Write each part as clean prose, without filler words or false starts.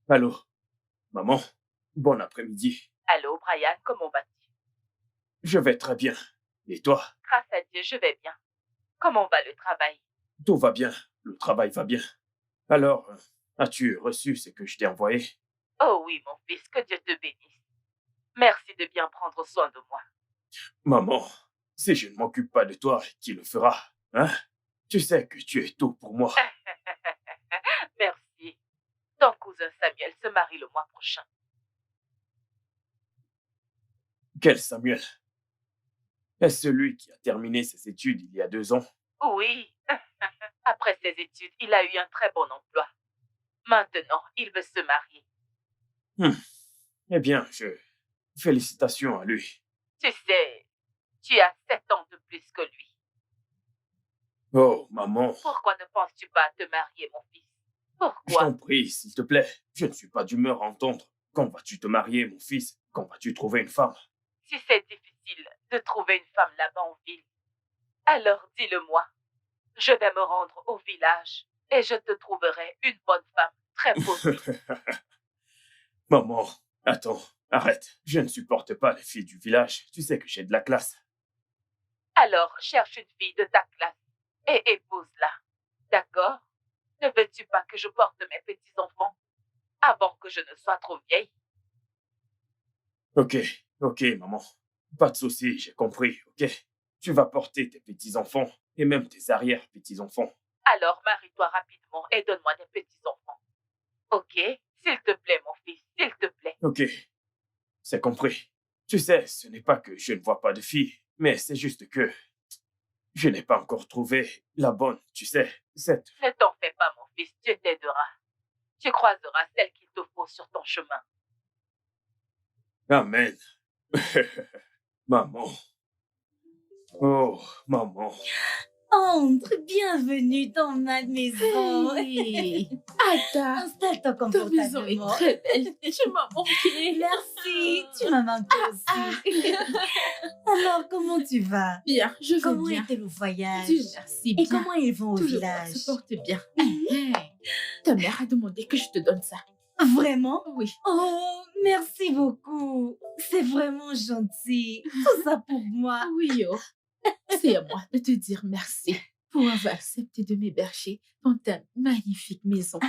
Allô, maman, bon après-midi. Allô, Brian, comment vas-tu? Je vais très bien. Et toi? Grâce à Dieu, je vais bien. Comment va le travail? Tout va bien, le travail va bien. Alors, as-tu reçu ce que je t'ai envoyé? Oh oui, mon fils, que Dieu te bénisse. Merci de bien prendre soin de moi. Maman, si je ne m'occupe pas de toi, qui le fera? Hein? Tu sais que tu es tout pour moi. Merci. Ton cousin Samuel se marie le mois prochain. Quel Samuel? Est-ce celui qui a terminé ses études il y a 2 ans? Oui. Après ses études, il a eu un très bon emploi. Maintenant, il veut se marier. Eh bien, félicitations à lui. Tu sais, tu as 7 ans de plus que lui. Oh, maman, Pourquoi ne penses-tu pas à te marier, mon fils? je Pourquoi? t'en prie, s'il te plaît. Je ne suis pas d'humeur à entendre. Quand vas-tu te marier, mon fils? Quand vas-tu trouver une femme? Si c'est difficile de trouver une femme là-bas en ville, alors dis-le-moi. Je vais me rendre au village et je te trouverai une bonne femme très posée. Maman, attends, arrête. Je ne supporte pas les filles du village. Tu sais que j'ai de la classe. Alors cherche une fille de ta classe et épouse-la. D'accord? Ne veux-tu pas que je porte mes petits-enfants avant que je ne sois trop vieille? Ok, maman. Pas de souci, j'ai compris, ok? Tu vas porter tes petits-enfants et même tes arrière-petits-enfants. Alors marie-toi rapidement et donne-moi des petits-enfants. Ok? S'il te plaît, mon fils, s'il te plaît. Ok, c'est compris. Tu sais, ce n'est pas que je ne vois pas de filles, mais c'est juste que je n'ai pas encore trouvé la bonne, tu sais, cette... Ne t'en fais pas, mon fils, Dieu t'aidera. Tu croiseras celle qu'il te faut sur ton chemin. Amen. Maman. Oh, maman. Entre, bienvenue dans ma maison. Hey, Ada, Installe-toi ta maison est confortablement. très belle. Tu m'as manqué. Merci, tu m'as manqué aussi. Alors, comment tu vas? Bien, je vais Comment bien. était le voyage? Dieu merci, Et bien. comment ils vont au Tout le monde village? se porte bien. Ta mère a demandé que je te donne ça. Vraiment? Oui. Oh, merci beaucoup. C'est vraiment gentil. Tout ça pour moi. Oui, oh. C'est à moi de te dire merci pour avoir accepté de m'héberger dans ta magnifique maison.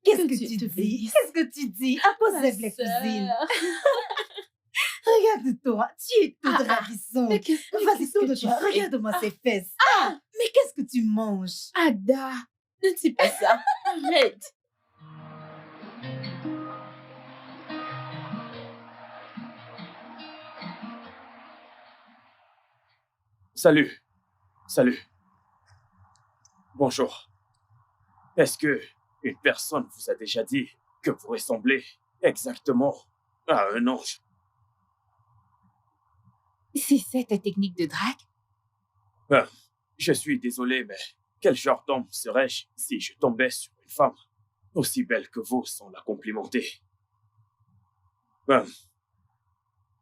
Qu'est-ce que Dieu tu te dis? bénisse. Qu'est-ce que tu dis? À quoi Ma servent les sœur. cousines? Regarde-toi, tu es toute ravissante. Mais qu'est-ce Vas-y, qu'est-ce que tu tourne-toi, fais? regarde-moi ces fesses. Mais qu'est-ce que tu manges? Ada, ne dis pas ça. Arrête. Salut. Bonjour. Est-ce que une personne vous a déjà dit que vous ressemblez exactement à un ange? C'est ça ta technique de drague? Je suis désolé, mais quel genre d'homme serais-je si je tombais sur une femme aussi belle que vous sans la complimenter?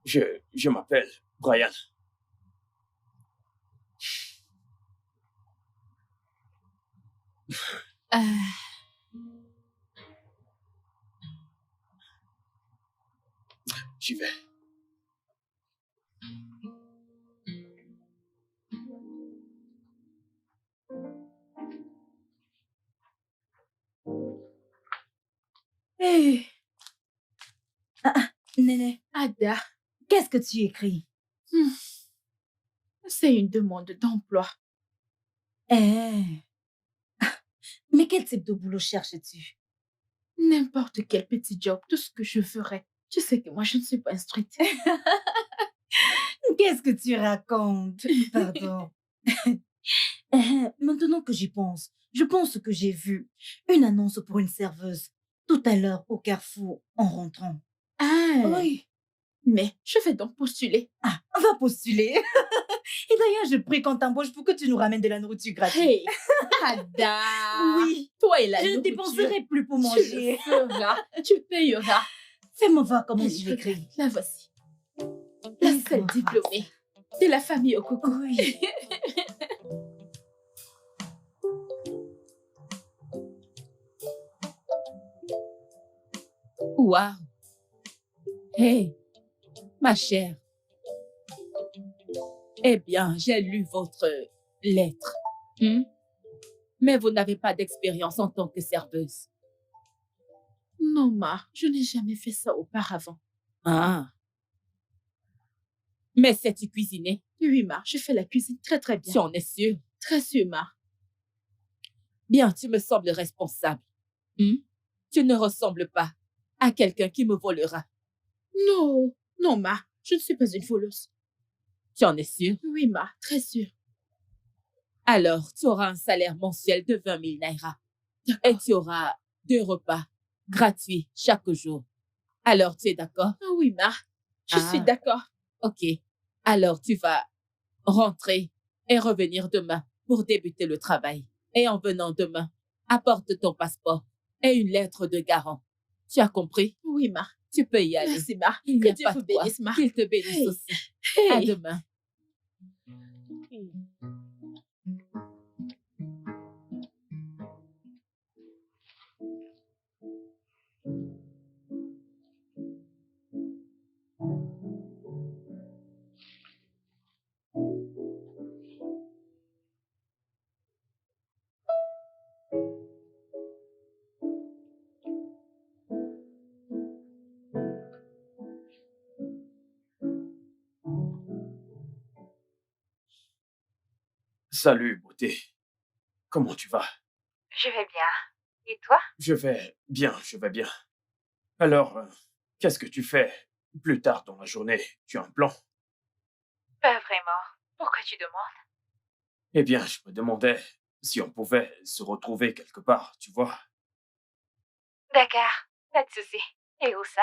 Je m'appelle Brian. Ah, J'y vais. Hé, Néné, Ada, qu'est-ce que tu écris? hmm, c'est une demande d'emploi. Eh, mais quel type de boulot cherches-tu? N'importe quel petit job, tout ce que je ferais. Tu sais que moi, je ne suis pas instruite. Qu'est-ce que tu racontes? Pardon. Maintenant que j'y pense, je pense que j'ai vu une annonce pour une serveuse tout à l'heure au carrefour en rentrant. Ah, Oui. mais je vais donc postuler. Ah, va postuler. Et d'ailleurs, je prie qu'on t'embauche pour que tu nous ramènes de la nourriture gratuite. Hey, Ada! Oui, Toi et la je ne nourriture, dépenserai plus pour tu manger. le feras, tu payeras. Fais-moi voir comment Allez, tu l'écris. regarde, la voici. La seule Laisse-moi voir. diplômée de la famille au coco. Oui. Waouh! Hey, ma chère. Eh bien, j'ai lu votre lettre. Mais vous n'avez pas d'expérience en tant que serveuse. Non, Ma, je n'ai jamais fait ça auparavant. Ah. Mais sais-tu cuisiner? Oui, Ma, je fais la cuisine très très bien. Tu en es sûre? Très sûre, Ma. Bien, tu me sembles responsable. Tu ne ressembles pas à quelqu'un qui me volera. Non, non, Ma, je ne suis pas une voleuse. Tu en es sûre? Oui, Ma, très sûre. Alors, tu auras un salaire mensuel de 20 000 naira. Et D'accord. tu auras 2 repas gratuits chaque jour. Alors, tu es d'accord? Ah oui, Ma, je suis d'accord. Ok. Alors, tu vas rentrer et revenir demain pour débuter le travail. Et en venant demain, apporte ton passeport et une lettre de garant. Tu as compris? Oui, Ma. Tu peux y aller. Merci, Ma. Il n'y Que a Dieu pas vous de quoi. bénisse, Ma. Qu'il te bénisse Hey. aussi. Hey. À demain. Salut, beauté. Comment tu vas? Je vais bien. Et toi? Je vais bien, je vais bien. Alors, qu'est-ce que tu fais plus tard dans la journée? Tu as un plan? Pas vraiment. Pourquoi tu demandes? Eh bien, je me demandais si on pouvait se retrouver quelque part, tu vois. D'accord, pas de souci. Et où ça?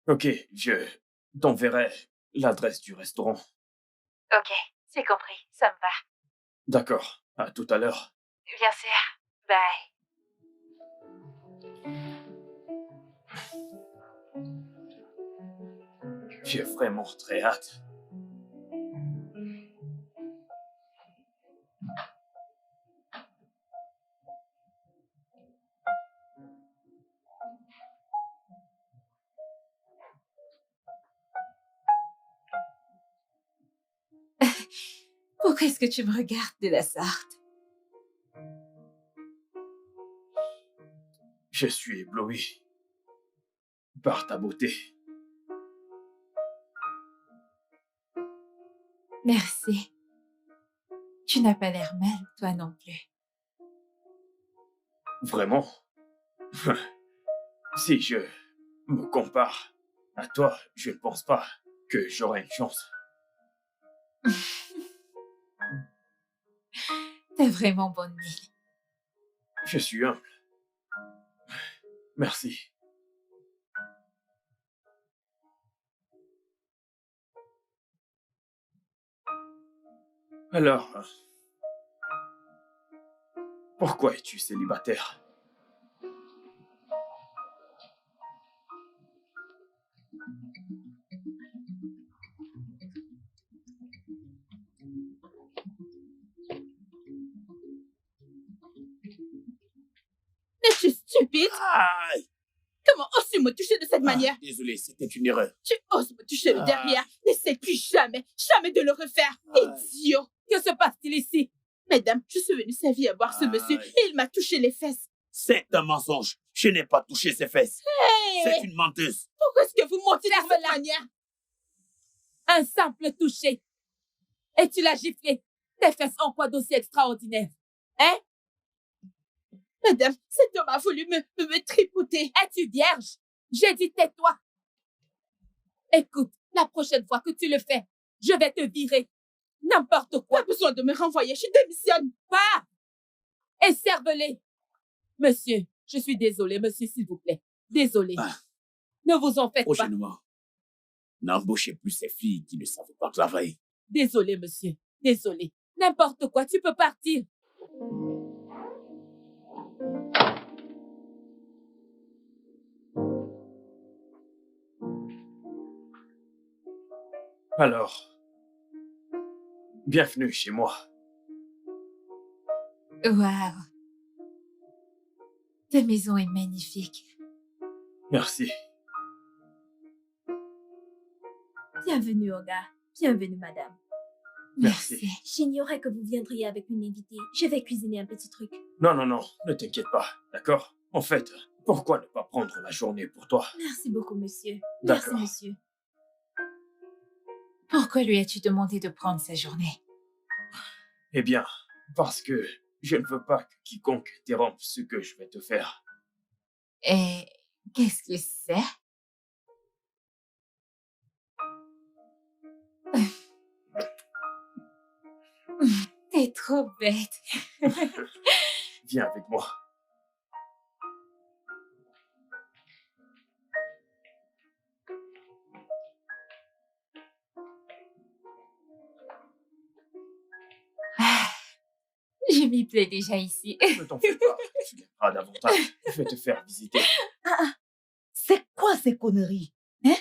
Ok, je t'enverrai l'adresse du restaurant. Ok, c'est compris, ça me va. D'accord, à tout à l'heure. Bien sûr. Bye. J'ai vraiment très hâte. Pourquoi est-ce que tu me regardes de la sorte? Je suis ébloui par ta beauté. Merci. Tu n'as pas l'air mal, toi non plus. Vraiment. Si je me compare à toi, je ne pense pas que j'aurai une chance. T'as vraiment bonne mine. Je suis humble. Merci. Alors, pourquoi es-tu célibataire? Stupide! Aïe! Comment oses-tu me toucher de cette manière? Désolé, c'était une erreur. Tu oses me toucher le derrière. N'essaie plus jamais, jamais de le refaire. Idiot! Que se passe-t-il ici? Mesdames, je suis venue servir à boire ce monsieur et il m'a touché les fesses. C'est un mensonge. Je n'ai pas touché ses fesses. Hey! C'est une menteuse. Pourquoi est-ce que vous mentez de cette Ferme-la. manière? Un simple toucher. Et tu l'as giflé. Tes fesses en quoi d'aussi extraordinaire? Hein? Madame, cet homme a voulu me tripoter. Es-tu vierge? J'ai dit tais-toi. Écoute, la prochaine fois que tu le fais, je vais te virer. N'importe quoi. Pas besoin de me renvoyer, je démissionne. Pas! Et cervelez. Monsieur, je suis désolée, monsieur, s'il vous plaît. Désolée. Ne vous en faites pas. Prochainement, n'embauchez plus ces filles qui ne savent pas travailler. Désolée, monsieur. Désolée. N'importe quoi, tu peux partir. Alors, bienvenue chez moi. Waouh! Ta maison est magnifique. Merci. Bienvenue, Olga. Bienvenue, madame. Merci. J'ignorais que vous viendriez avec une invitée. Je vais cuisiner un petit truc. Non, non, non, ne t'inquiète pas, d'accord? En fait, pourquoi ne pas prendre la journée pour toi? Merci beaucoup, monsieur. D'accord. Merci, monsieur. Pourquoi lui as-tu demandé de prendre sa journée? Eh bien, parce que je ne veux pas que quiconque interrompe ce que je vais te faire. Et qu'est-ce que c'est? T'es trop bête. Viens avec moi. Je m'y plais déjà ici. Ne t'en fais pas, tu gagneras davantage. Je vais te faire visiter. C'est quoi ces conneries? Hein?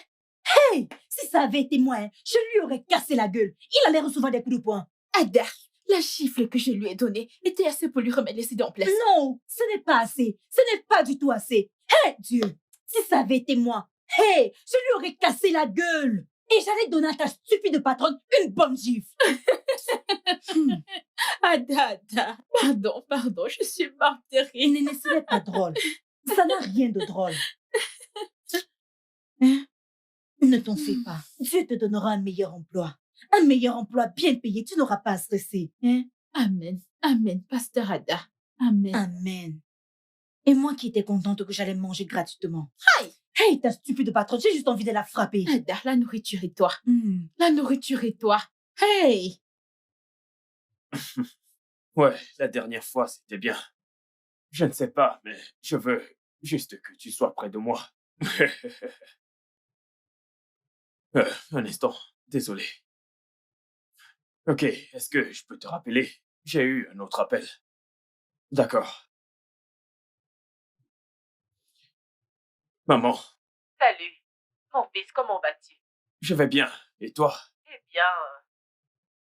Hey! Si ça avait été moi, hein, je lui aurais cassé la gueule. Il allait recevoir des coups de poing. Ada, la gifle que je lui ai donnée était assez pour lui remettre les idées en place. Non, ce n'est pas assez. Ce n'est pas du tout assez. Hey, Dieu! Si ça avait été moi, hey, je lui aurais cassé la gueule. Et j'allais donner à ta stupide patronne une bonne gifle. Ada, pardon, je suis morte de rire. Ce n'est pas drôle. Ça n'a rien de drôle. Hein? Ne t'en fais pas. Dieu te donnera un meilleur emploi. Un meilleur emploi bien payé. Tu n'auras pas à stresser. Hein? Amen, amen, pasteur Ada. Amen. Amen. Et moi qui étais contente que j'allais manger gratuitement. Aïe! Hey, ta stupide patronne, j'ai juste envie de la frapper. Ada, la nourriture et toi. Hmm. La nourriture et toi. Hey! Ouais, la dernière fois, c'était bien. Je ne sais pas, mais je veux juste que tu sois près de moi. Un instant, désolé. Ok, est-ce que je peux te rappeler? J'ai eu un autre appel. D'accord. Maman, Salut. Mon fils, comment vas-tu? je vais bien. Et toi? Eh bien,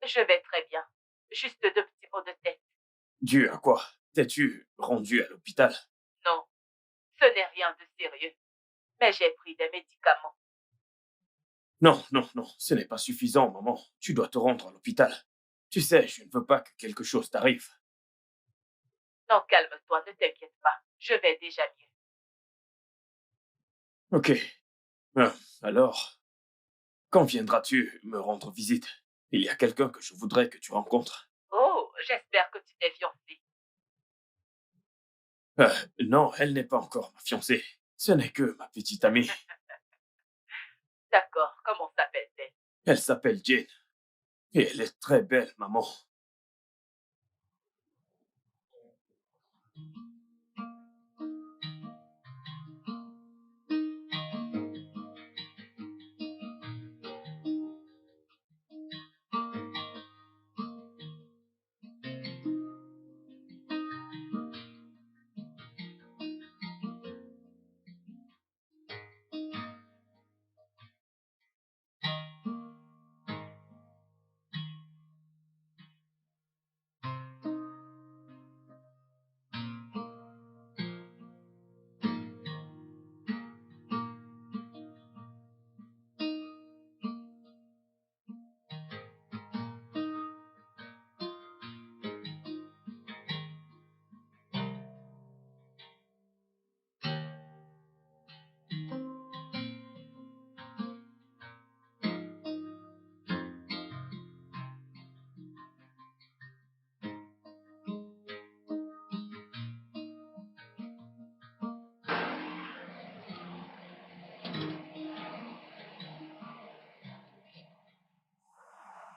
je vais très bien. Juste de petits maux de tête. Dû à quoi? T'es-tu rendu à l'hôpital? Non, ce n'est rien de sérieux. Mais j'ai pris des médicaments. Non, non, non, ce n'est pas suffisant, maman. Tu dois te rendre à l'hôpital. Tu sais, je ne veux pas que quelque chose t'arrive. Non, calme-toi, ne t'inquiète pas. Je vais déjà mieux. Ok. Alors, quand viendras-tu me rendre visite? Il y a quelqu'un que je voudrais que tu rencontres. Oh, j'espère que tu t'es fiancée. Non, elle n'est pas encore ma fiancée. Ce n'est que ma petite amie. D'accord, comment s'appelle-t-elle? Elle s'appelle Jane. Et elle est très belle, maman.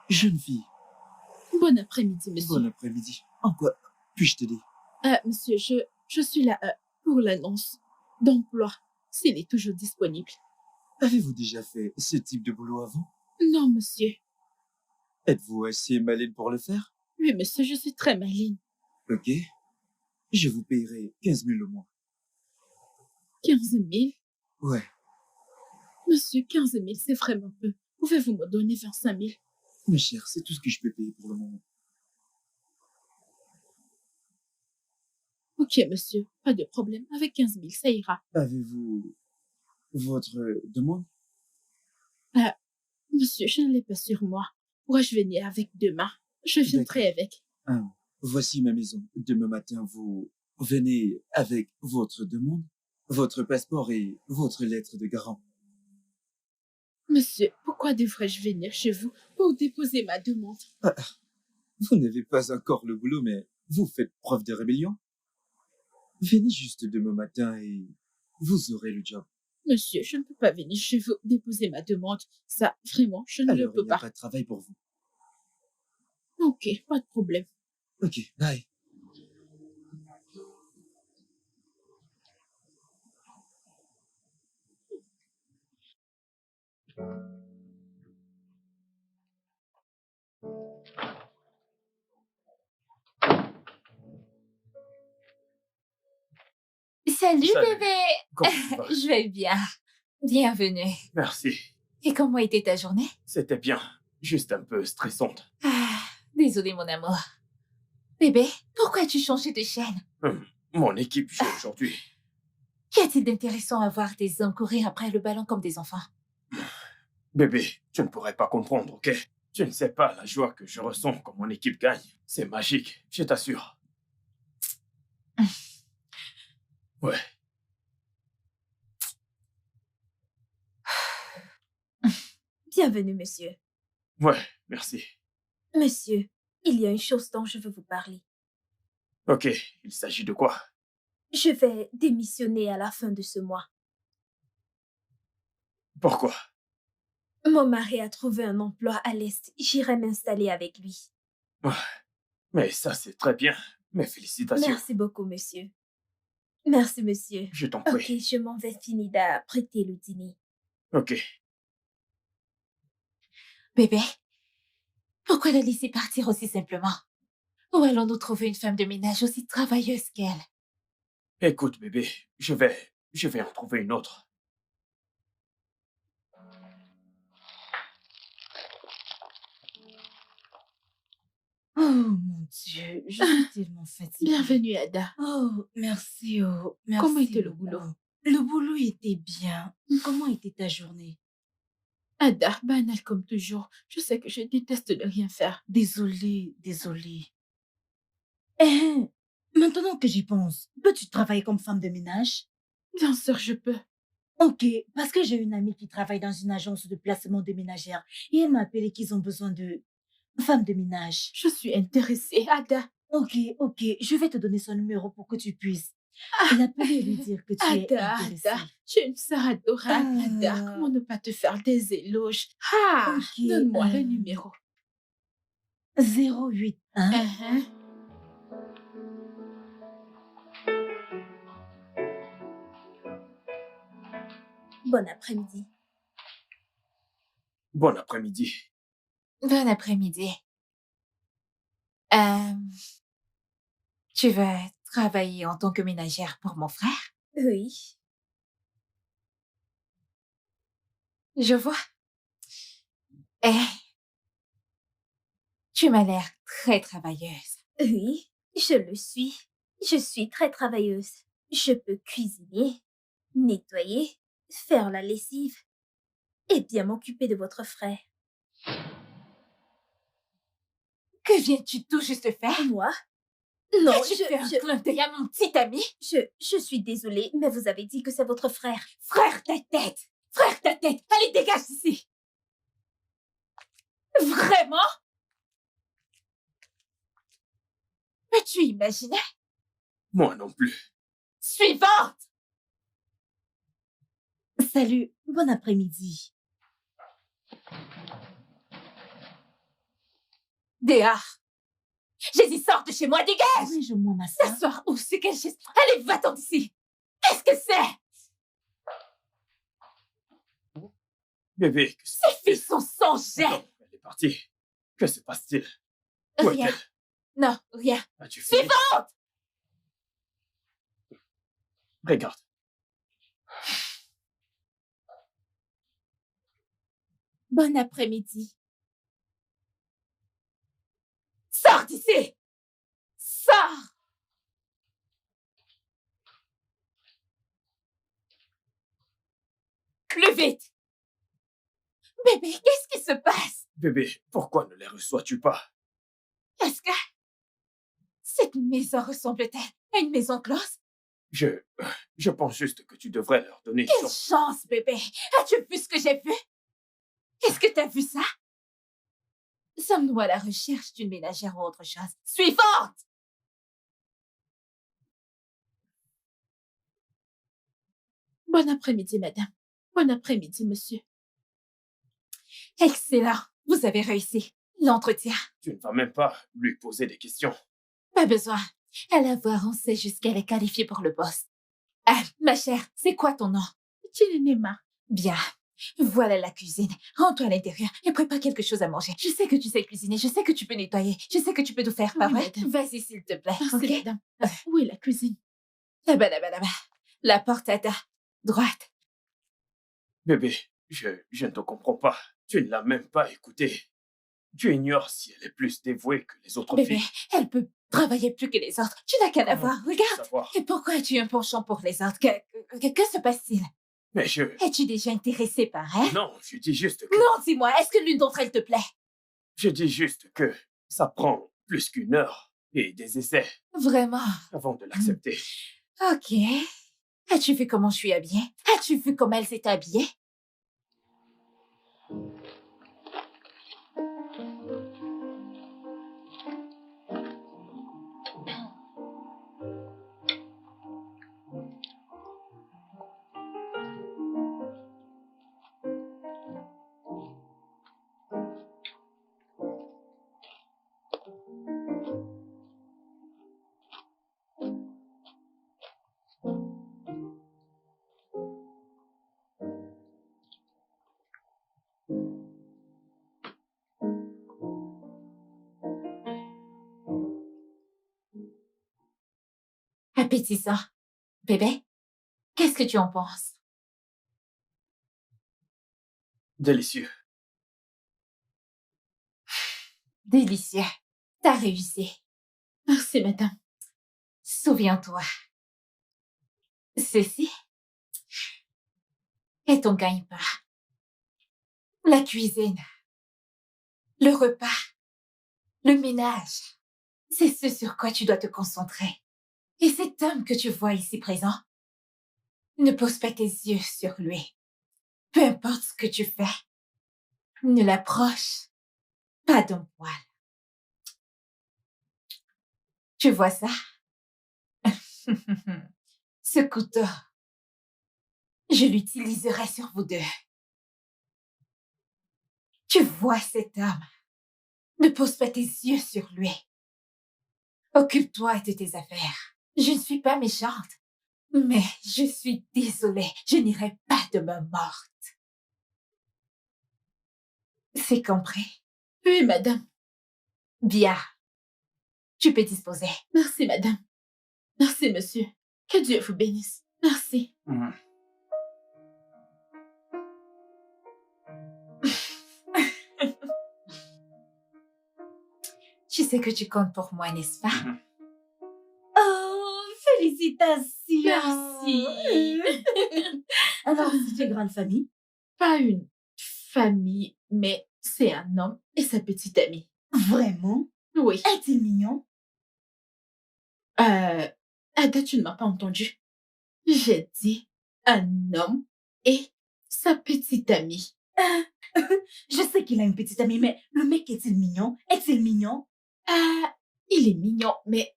Jeune fille, Bon après-midi, monsieur. bon après-midi. En quoi puis-je t'aider? Monsieur, je suis là pour l'annonce d'emploi, s'il est toujours disponible. Avez-vous déjà fait ce type de boulot avant? Non, monsieur. Êtes-vous assez maligne pour le faire? Oui, monsieur, je suis très maligne. Ok. Je vous payerai 15 000 au mois. 15 000? Ouais. Monsieur, 15 000, c'est vraiment peu. Pouvez-vous me donner 25 000? Ma chère, c'est tout ce que je peux payer pour le moment. Ok, monsieur, pas de problème. Avec 15 000, ça ira. Avez-vous votre demande? Monsieur, je ne l'ai pas sur moi. Pourrais-je venir avec demain? Je viendrai avec. Voici ma maison. Demain matin, vous venez avec votre demande, votre passeport et votre lettre de garant. Monsieur, pourquoi devrais-je venir chez vous pour déposer ma demande? Vous n'avez pas encore le boulot, mais vous faites preuve de rébellion. Venez juste demain matin et vous aurez le job. Monsieur, je ne peux pas venir chez vous déposer ma demande. Ça, vraiment, je ne le Alors, peux il n'y a pas. pas de travail pour vous. Ok, pas de problème. Ok, bye. Salut, Salut. bébé. Comment tu vas? Je vais bien. Bienvenue. Merci. Et comment était ta journée? C'était bien. Juste un peu stressante. Désolée, mon amour. Bébé, pourquoi as-tu changé de chaîne? Mon équipe joue aujourd'hui. Qu'y a-t-il d'intéressant à voir des hommes courir après le ballon comme des enfants? Bébé, tu ne pourrais pas comprendre, ok? Tu ne sais pas la joie que je ressens quand mon équipe gagne. C'est magique, je t'assure. Ouais. Bienvenue, monsieur. Ouais, merci. Monsieur, il y a une chose dont je veux vous parler. Ok, il s'agit de quoi? Je vais démissionner à la fin de ce mois. Pourquoi? Mon mari a trouvé un emploi à l'Est. J'irai m'installer avec lui. Mais ça, c'est très bien. Mes félicitations. Merci beaucoup, monsieur. Merci, monsieur. Je t'en Ok, prie. je m'en vais finir d'apprêter le dîner. Ok. Bébé, pourquoi la laisser partir aussi simplement? Où allons-nous trouver une femme de ménage aussi travailleuse qu'elle? Écoute, bébé, je vais en trouver une autre. Oh mon Dieu, je suis tellement fatiguée. Bienvenue, Ada. Oh, merci, oh, merci. Comment était le oh. boulot? Le boulot était bien. Comment était ta journée? Ada, banal comme toujours. Je sais que je déteste ne rien faire. Désolée. Maintenant que j'y pense, peux-tu travailler comme femme de ménage? Bien sûr, je peux. Ok, parce que j'ai une amie qui travaille dans une agence de placement de ménagères et elle m'a appelé qu'ils ont besoin de femmes de ménage. Je suis intéressée, Ada. Ok, je vais te donner son numéro pour que tu puisses l'appeler et lui dire que tu es intéressée. Ada, tu es une sœur adorable, Ada. Comment ne pas te faire des éloges? Ok, Donne-moi le numéro. 081 Bon après-midi. Bon après-midi. Bon après-midi. Tu vas travailler en tant que ménagère pour mon frère? Oui. Je vois. Tu m'as l'air très travailleuse. Oui, je le suis. Je suis très travailleuse. Je peux cuisiner, nettoyer, faire la lessive et bien m'occuper de votre frère. Que viens-tu tout juste faire? Moi? Non, Tu fais un clin d'œil à mon petit ami? je suis désolée, mais vous avez dit que c'est votre frère. Frère ta tête! Frère ta tête! Allez, dégage d'ici! Vraiment? Peux-tu imaginer? Moi non plus. Suivante! Salut, bon après-midi. Dehors. J'ai dit, sors de chez moi, dégage! Arrange-moi, ma soeur. S'asseoir où? C'est quel geste? Allez, va-t'en d'ici! Qu'est-ce que c'est? Bébé, que Ces filles sont sans jet! Non, elle est partie. Que se passe-t-il? Où Rien. est-elle? Non, rien. As-tu fini? Suivante! Regarde. Bon après-midi. Sors d'ici! Sors! Plus vite! Bébé, qu'est-ce qui se passe? Bébé, pourquoi ne les reçois-tu pas? Est-ce que cette maison ressemble-t-elle à une maison close? Je pense juste que tu devrais leur donner une Quelle chance. chance, bébé! As-tu vu ce que j'ai vu? Est-ce que t'as vu ça? Sommes-nous à la recherche d'une ménagère ou autre chose? Suivante! Bon après-midi, madame. Bon après-midi, monsieur. Excellent! Vous avez réussi. L'entretien. Tu ne vas même pas lui poser des questions. Pas besoin. À la voir, on sait juste qu'elle est qualifiée pour le poste. Ah, ma chère, c'est quoi ton nom? Chilinema. Bien. Voilà la cuisine. Rentre-toi à l'intérieur et prépare quelque chose à manger. Je sais que tu sais cuisiner, je sais que tu peux nettoyer, je sais que tu peux tout faire, pas Oui, vrai? madame. Vas-y, s'il te plaît, Merci, ok? madame. Où est la cuisine? Là-bas, là-bas, là-bas. La porte à ta droite. Bébé, je ne te comprends pas. Tu ne l'as même pas écoutée. Tu ignores si elle est plus dévouée que les autres Bébé, filles. elle peut travailler plus que les autres. Tu n'as qu'à la Comment voir, puis-je regarde. savoir? Et pourquoi as-tu un penchant pour les autres? Que se passe-t-il? Mais je... Es-tu déjà intéressé par elle? Non, je dis juste que... Non, dis-moi, est-ce que l'une d'entre elles te plaît? Je dis juste que ça prend plus qu'une heure et des essais Vraiment? avant de l'accepter. Ok. As-tu vu comment je suis habillée? As-tu vu comment elle s'est habillée? Appétissant. Bébé, qu'est-ce que tu en penses? Délicieux. Délicieux. T'as réussi. Merci, madame. Souviens-toi. Ceci est ton gagne-pain. La cuisine. Le repas. Le ménage. C'est ce sur quoi tu dois te concentrer. Et cet homme que tu vois ici présent, ne pose pas tes yeux sur lui. Peu importe ce que tu fais, ne l'approche pas d'un poil. Tu vois ça? Ce couteau, je l'utiliserai sur vous deux. Tu vois cet homme? Ne pose pas tes yeux sur lui. Occupe-toi de tes affaires. Je ne suis pas méchante, mais je suis désolée. Je n'irai pas de main morte. C'est compris? Oui, madame. Bien. Tu peux disposer. Merci, madame. Merci, monsieur. Que Dieu vous bénisse. Merci. Tu sais que tu comptes pour moi, n'est-ce pas? Oh, félicitations! Merci. Alors, c'est une grande famille? Pas une famille, mais c'est un homme et sa petite amie. Vraiment? Oui. Est-il mignon? Ada, tu ne m'as pas entendu. J'ai dit un homme et sa petite amie. Je sais qu'il a une petite amie, mais le mec est-il mignon? Est-il mignon? Il est mignon, mais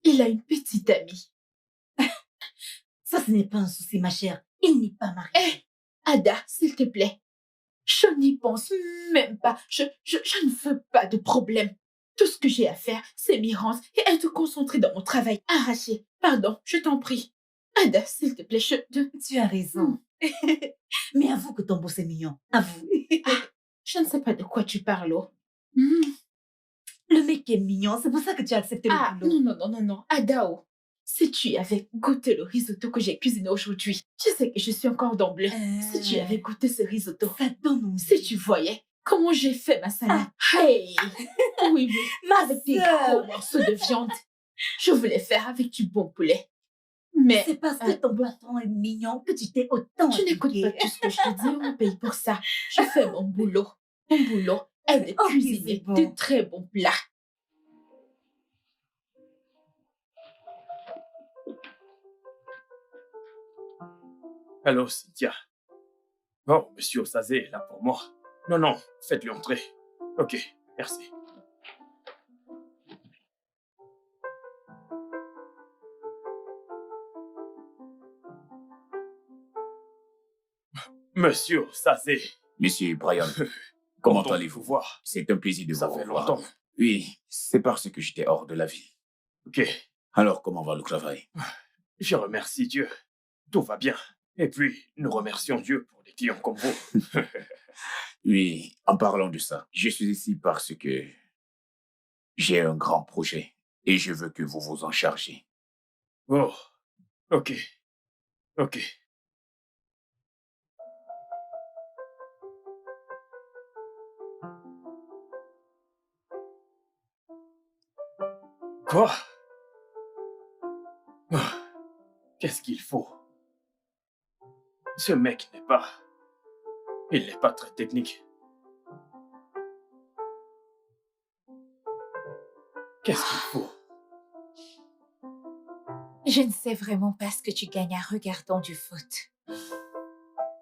il a une petite amie. Ça, ce n'est pas un souci, ma chère. Il n'est pas marié. Ada, s'il te plaît. Je n'y pense même pas. Je ne veux pas de problème. Tout ce que j'ai à faire, c'est m'y rendre et être concentrée dans mon travail. Arraché. Pardon, je t'en prie. Ada, s'il te plaît, Tu as raison. Mais avoue que ton beau, c'est mignon. Avoue. Je ne sais pas de quoi tu parles. Oh. Le mec est mignon, c'est pour ça que tu as accepté le boulot. Non. Adao, si tu avais goûté le risotto que j'ai cuisiné aujourd'hui, tu sais que je suis encore dans bleu. Si tu avais goûté ce risotto, Ça donne envie. si tu voyais comment j'ai fait ma salade. Hey! Oui, avec des gros morceaux de viande. Je voulais faire avec du bon poulet. Mais C'est parce que ton patron est mignon que tu t'es autant tu n'écoutes appliqué. pas tout ce que je te dis, on me paye pour ça. Je fais mon boulot. Mon boulot est de Ok, cuisiner c'est bon. de très bons plats. Allô, Cynthia. Oh, monsieur Osazé est là pour moi. Non, faites-lui entrer. Ok, merci. Monsieur Osazé. Monsieur Brian, comment Content de allez-vous? vous voir. C'est un plaisir de Ça vous fait revoir. longtemps. Oui, c'est parce que j'étais hors de la ville. Ok, Alors, comment va le travail? je remercie Dieu. Tout va bien. Et puis, nous remercions Dieu pour des clients comme vous. Oui, en parlant de ça, je suis ici parce que j'ai un grand projet et je veux que vous vous en chargez. Oh, ok. Quoi? Ah, qu'est-ce qu'il faut? Ce mec il n'est pas très technique. Qu'est-ce qu'il faut? Je ne sais vraiment pas ce que tu gagnes en regardant du foot.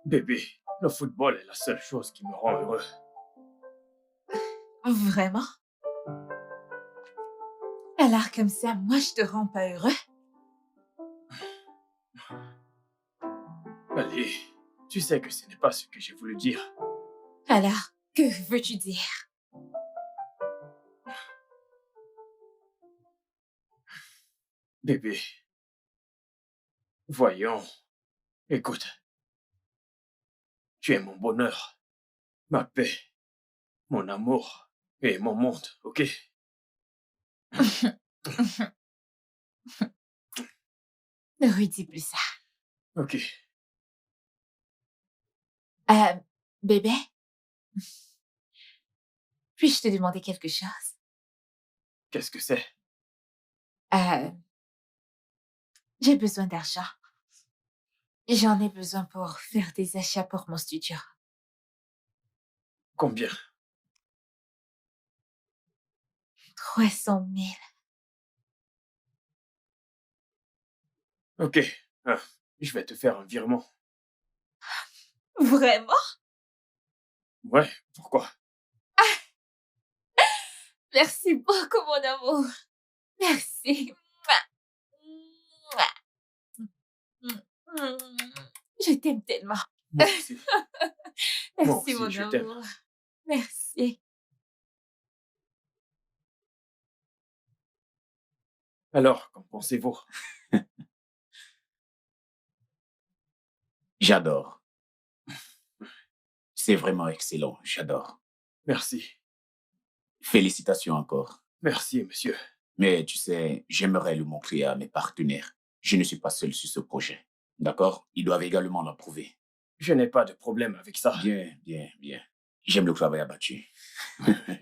Bébé, le football est la seule chose qui me rend heureux. Vraiment? Alors comme ça, moi, je te rends pas heureux? Allez, tu sais que ce n'est pas ce que j'ai voulu dire. Alors, que veux-tu dire? Bébé, voyons, écoute, tu es mon bonheur, ma paix, mon amour et mon monde, ok? Ne redis plus ça. Ok. Bébé? Puis-je te demander quelque chose? Qu'est-ce que c'est? J'ai besoin d'argent. J'en ai besoin pour faire des achats pour mon studio. Combien? 300 000. Ok, je vais te faire un virement. Vraiment? Ouais, pourquoi? Merci beaucoup, mon amour. Merci. Je t'aime tellement. Moi aussi. Merci, aussi, mon je t'aime. amour. Merci. Alors, qu'en pensez-vous? J'adore. C'est vraiment excellent, j'adore. Merci. Félicitations encore. Merci, monsieur. Mais tu sais, j'aimerais le montrer à mes partenaires. Je ne suis pas seul sur ce projet. D'accord? Ils doivent également l'approuver. Je n'ai pas de problème avec ça. Bien. J'aime le travail abattu.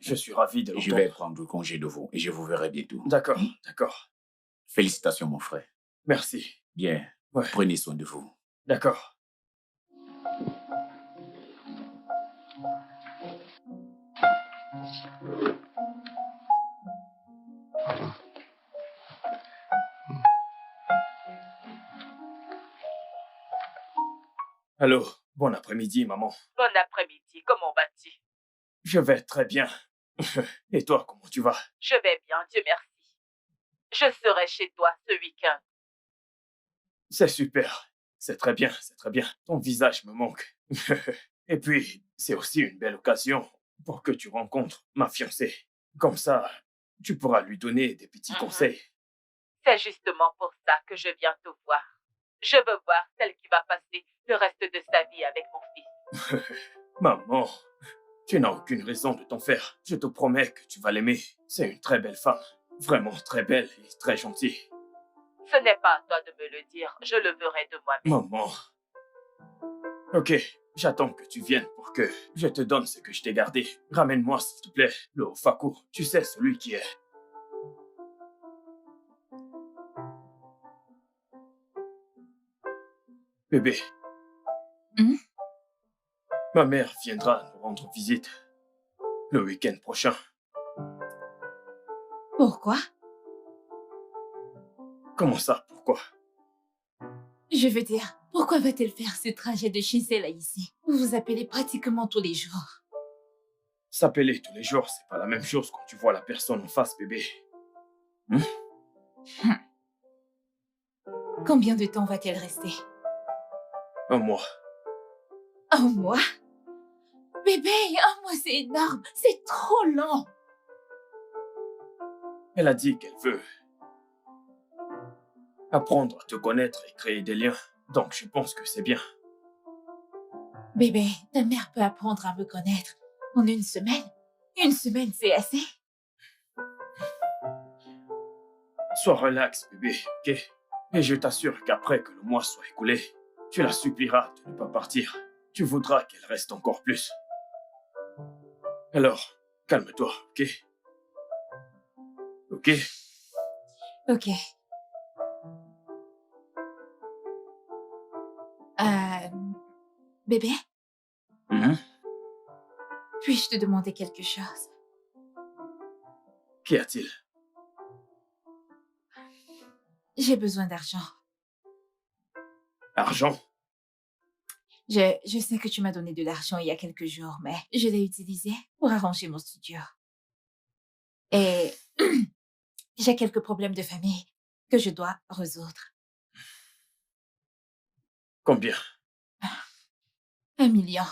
Je suis ravi de Je l'entendre. vais prendre congé de vous et je vous verrai bientôt. D'accord. Félicitations, mon frère. Merci. Bien. Ouais. Prenez soin de vous. D'accord. Allô, bon après-midi, maman. Bon après-midi, comment vas-tu? Je vais très bien. Et toi, comment tu vas? Je vais bien, Dieu merci. Je serai chez toi ce week-end. C'est super. C'est très bien. Ton visage me manque. Et puis, c'est aussi une belle occasion pour que tu rencontres ma fiancée. Comme ça, tu pourras lui donner des petits conseils. C'est justement pour ça que je viens te voir. Je veux voir celle qui va passer le reste de sa vie avec mon fils. Maman, tu n'as aucune raison de t'en faire. Je te promets que tu vas l'aimer. C'est une très belle femme. Vraiment très belle et très gentille. Ce n'est pas à toi de me le dire, je le verrai de moi-même. Maman. Ok, j'attends que tu viennes pour que je te donne ce que je t'ai gardé. Ramène-moi, s'il te plaît, le Ofaku. Tu sais, celui qui est... Bébé. Ma mère viendra nous rendre visite le week-end prochain. Pourquoi? Comment ça, pourquoi? Je veux dire, pourquoi va-t-elle faire ce trajet de chez elle à ici? Vous vous appelez pratiquement tous les jours. S'appeler tous les jours, c'est pas la même chose quand tu vois la personne en face, bébé. Combien de temps va-t-elle rester? Un mois. Un mois? Bébé, un mois c'est énorme, c'est trop long. Elle a dit qu'elle veut apprendre à te connaître et créer des liens. Donc je pense que c'est bien. Bébé, ta mère peut apprendre à me connaître en une semaine. Une semaine, c'est assez. Sois relax, bébé, ok? Et je t'assure qu'après que le mois soit écoulé, tu la supplieras de ne pas partir. Tu voudras qu'elle reste encore plus. Alors, calme-toi, ok? Ok? Ok. Bébé, puis-je te demander quelque chose? Qu'y a-t-il? J'ai besoin d'argent. Argent? Je sais que tu m'as donné de l'argent il y a quelques jours, mais je l'ai utilisé pour arranger mon studio. Et j'ai quelques problèmes de famille que je dois résoudre. Combien? 1 million.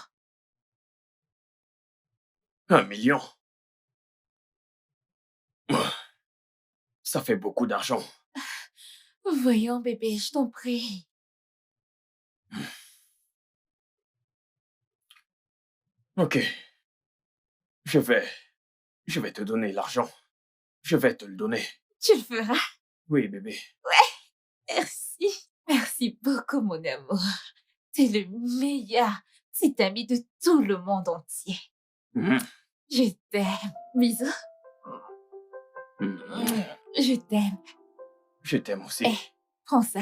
1 million? Ça fait beaucoup d'argent. Voyons, bébé, je t'en prie. Ok. Je vais te donner l'argent. Je vais te le donner. Tu le feras? Oui, bébé. Merci. Merci beaucoup, mon amour. T'es le meilleur petit ami de tout le monde entier. Je t'aime. Bisous. Je t'aime. Je t'aime aussi. Eh, prends ça.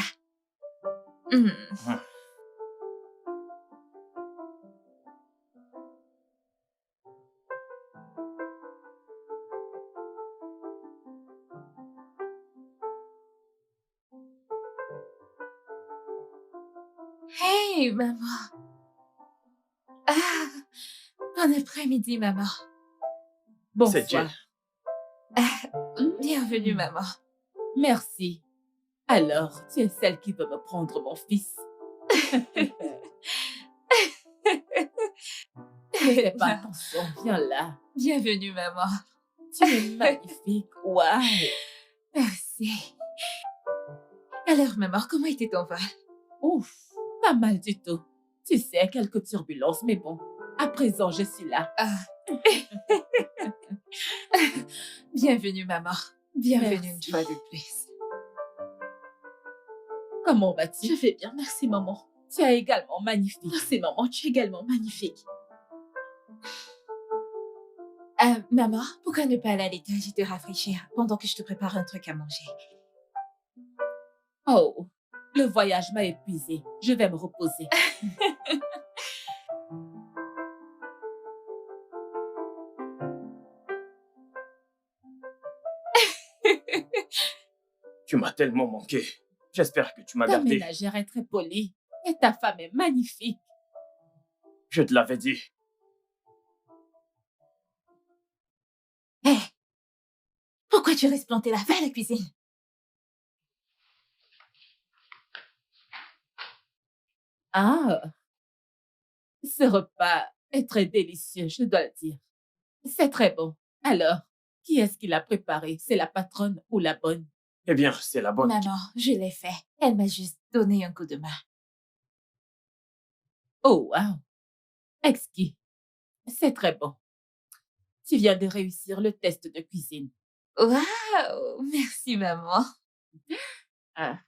Hey, maman. Ah, bon après-midi, maman. C'est Jill. Bienvenue, maman. Merci. Alors, tu es celle qui veut me prendre mon fils. Ne fais pas attention, viens là. Bienvenue, maman. Tu es magnifique, waouh. Merci. Alors, maman, comment était ton vol? Ouf, pas mal du tout. Tu sais, quelques turbulences, mais bon, à présent, je suis là. Bienvenue, maman. Bienvenue Merci. une fois de plus. Comment vas-tu? Je vais bien, merci maman. Tu es également magnifique. Merci maman, tu es également magnifique. Maman, pourquoi ne pas aller à l'étage et te rafraîchir pendant que je te prépare un truc à manger? Oh, le voyage m'a épuisée. Je vais me reposer. Tu m'as tellement manqué. J'espère que tu m'as Ta gardé. ménagère est très polie et ta femme est magnifique. Je te l'avais dit. Hé! Pourquoi tu restes planté là? Va à la cuisine. Ah, Ce repas est très délicieux, je dois le dire. C'est très bon. Alors, qui est-ce qui l'a préparé? C'est la patronne ou la bonne? Eh bien, c'est la bonne. Maman, je l'ai fait. Elle m'a juste donné un coup de main. Oh, wow. Exquis. C'est très bon. Tu viens de réussir le test de cuisine. Waouh! Merci, maman. Ah.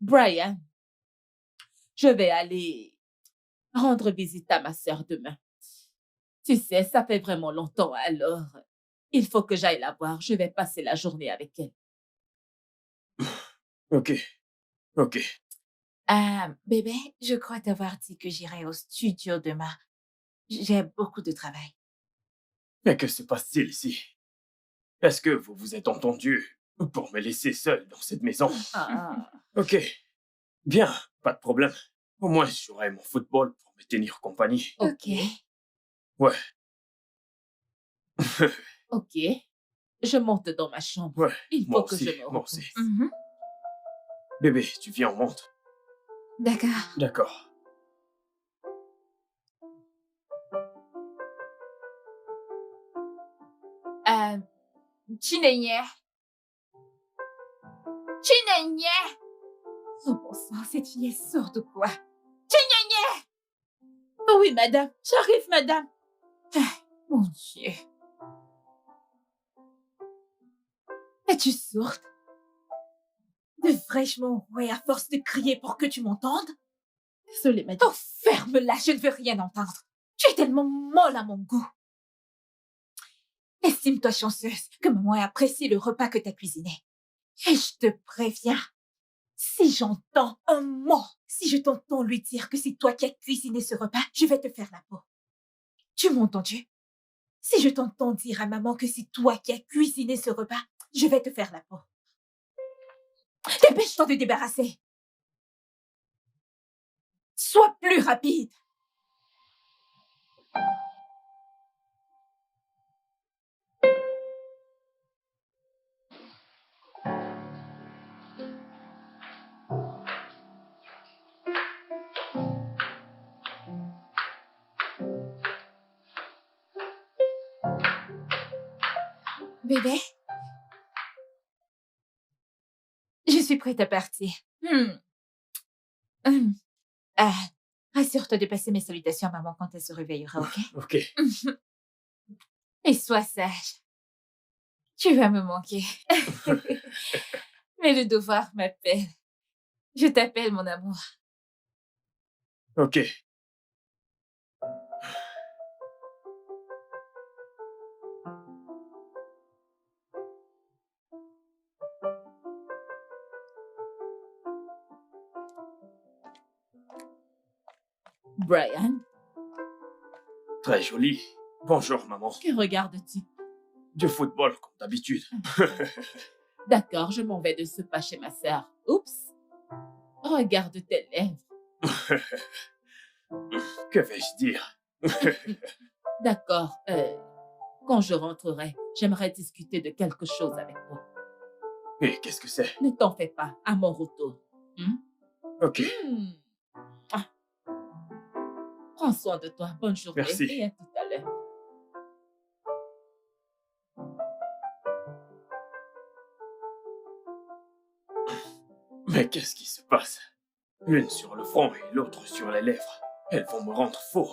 Brian, je vais aller rendre visite à ma sœur demain. Tu sais, ça fait vraiment longtemps, alors il faut que j'aille la voir. Je vais passer la journée avec elle. Ok, ok. Bébé, je crois t'avoir dit que j'irai au studio demain. J'ai beaucoup de travail. Mais que se passe-t-il ici? Est-ce que vous vous êtes entendu pour me laisser seul dans cette maison? Ah. Ok, bien, pas de problème. Au moins, j'aurai mon football pour me tenir compagnie. Ok. Ouais, Ok. Je monte dans ma chambre. ouais, Il faut moi que aussi, je me moi repose. aussi. Mhm. Bébé, tu viens, on monte. D'accord. D'accord. Chinenye. Chinenye! Oh bon sang, cette fille est sourde ou quoi? Chinenye! Oh oui, madame. J'arrive, madame. Mon Dieu. Es-tu sourde? Devrais-je m'enrouer à force de crier pour que tu m'entendes? Désolée, madame. Oh, ferme-la, je ne veux rien entendre. Tu es tellement molle à mon goût. Estime-toi chanceuse que maman ait apprécié le repas que t'as cuisiné. Et je te préviens, si j'entends un mot, si je t'entends lui dire que c'est toi qui as cuisiné ce repas, je vais te faire la peau. Tu m'as entendu? Si je t'entends dire à maman que c'est toi qui as cuisiné ce repas, je vais te faire la peau. Dépêche-toi de te débarrasser. Sois plus rapide. Bébé, je suis prête à partir. Rassure-toi de passer mes salutations à maman quand elle se réveillera, ok? Ok, Et sois sage. Tu vas me manquer. Mais le devoir m'appelle. Je t'appelle, mon amour. ok. Brian, Très joli. Bonjour, maman. que regardes-tu? Du football, comme d'habitude. D'accord, je m'en vais de ce pas chez ma sœur. Oups. Regarde tes lèvres. Que vais-je dire? D'accord. Quand je rentrerai, j'aimerais discuter de quelque chose avec toi. Et qu'est-ce que c'est? Ne t'en fais pas, à mon retour. Ok, Ah. Prends soin de toi. Bonne journée. Merci. Et à tout à l'heure. mais qu'est-ce qui se passe? L'une sur le front et l'autre sur les lèvres. Elles vont me rendre fou.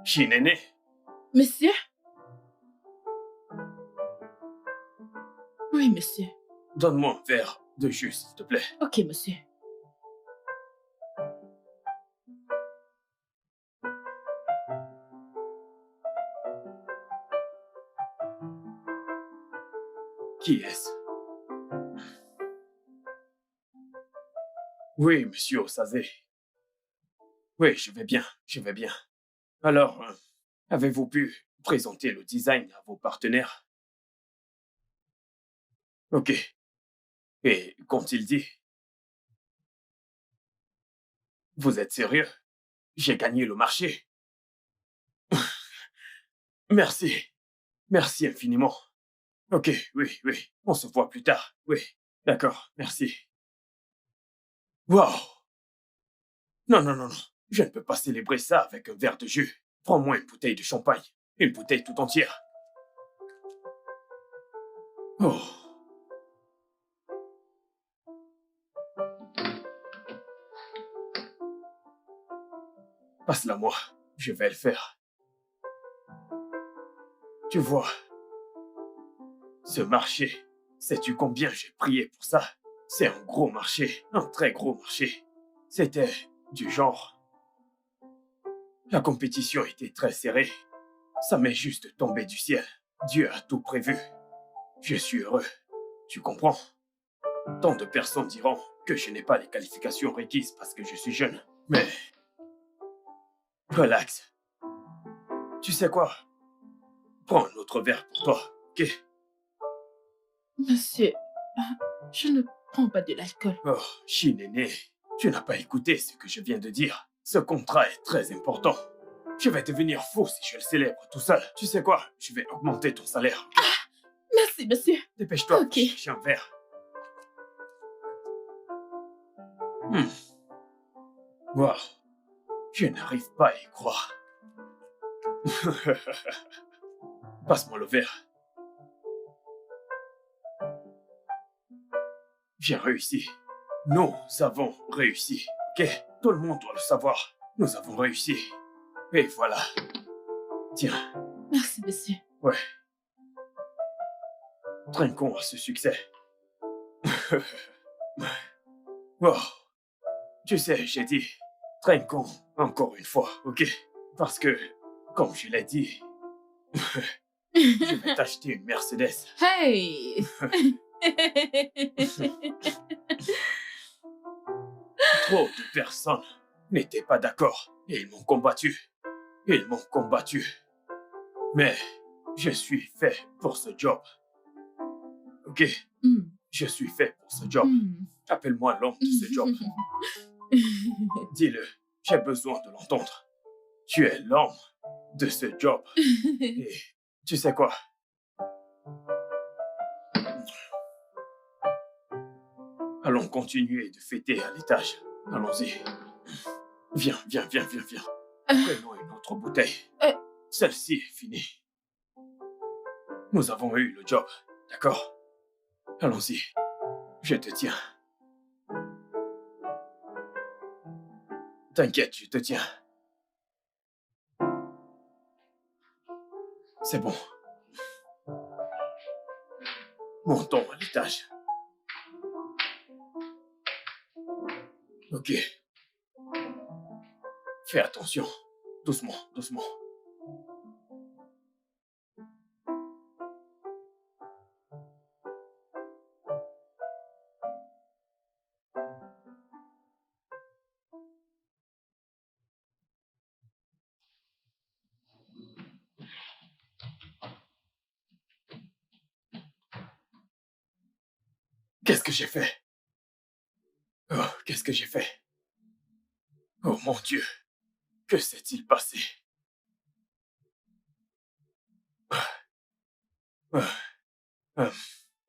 Chinene, Monsieur? Oui, monsieur. donne-moi un verre de jus, s'il te plaît. Ok, monsieur. Qui est-ce? Oui, monsieur Osazé. Oui, je vais bien, je vais bien. Alors, avez-vous pu présenter le design à vos partenaires? Ok. Et qu'ont-ils dit? Vous êtes sérieux? J'ai gagné le marché. Merci. Merci infiniment. Ok, oui, oui. On se voit plus tard. Oui, d'accord, merci. Wow! Non, non, non, non. Je ne peux pas célébrer ça avec un verre de jus. Prends-moi une bouteille de champagne. Une bouteille tout entière. Oh. Passe-la moi. Je vais le faire. Tu vois, ce marché, sais-tu combien j'ai prié pour ça? C'est un gros marché, un très gros marché. C'était du genre. La compétition était très serrée. Ça m'est juste tombé du ciel. Dieu a tout prévu. Je suis heureux. Tu comprends? Tant de personnes diront que je n'ai pas les qualifications requises parce que je suis jeune. Mais... relax. Tu sais quoi? Prends un autre verre pour toi, ok? Monsieur, je ne prends pas de l'alcool. Oh, Shinene, tu n'as pas écouté ce que je viens de dire. Ce contrat est très important. Je vais devenir fou si je le célèbre tout seul. Tu sais quoi? Je vais augmenter ton salaire. Okay? Merci, monsieur. Dépêche-toi, Ok. chercher un verre. Wow, je n'arrive pas à y croire. Passe-moi le verre. J'ai réussi. Nous avons réussi, ok? Tout le monde doit le savoir. Nous avons réussi. Et voilà. Tiens. Merci, monsieur. Ouais. Trinquons à ce succès. Oh. Tu sais, j'ai dit, trinquons encore une fois, ok? Parce que, comme je l'ai dit, je vais t'acheter une Mercedes. Hey! Trop de personnes n'étaient pas d'accord et ils m'ont combattu. Ils m'ont combattu. Mais je suis fait pour ce job. Ok? Hmm. Je suis fait pour ce job. Hmm. Appelle-moi l'homme de ce job. Dis-le, j'ai besoin de l'entendre. Tu es l'homme de ce job. Et tu sais quoi? Allons continuer de fêter à l'étage. Allons-y. Viens, viens, viens, viens, viens. Prenons une autre bouteille. Celle-ci est finie. Nous avons eu le job, d'accord? Allons-y. Je te tiens. T'inquiète, je te tiens. C'est bon. Montons à l'étage. Ok. Fais attention. Doucement, doucement. Qu'est-ce que j'ai fait? Oh, qu'est-ce que j'ai fait? Oh mon Dieu, que s'est-il passé?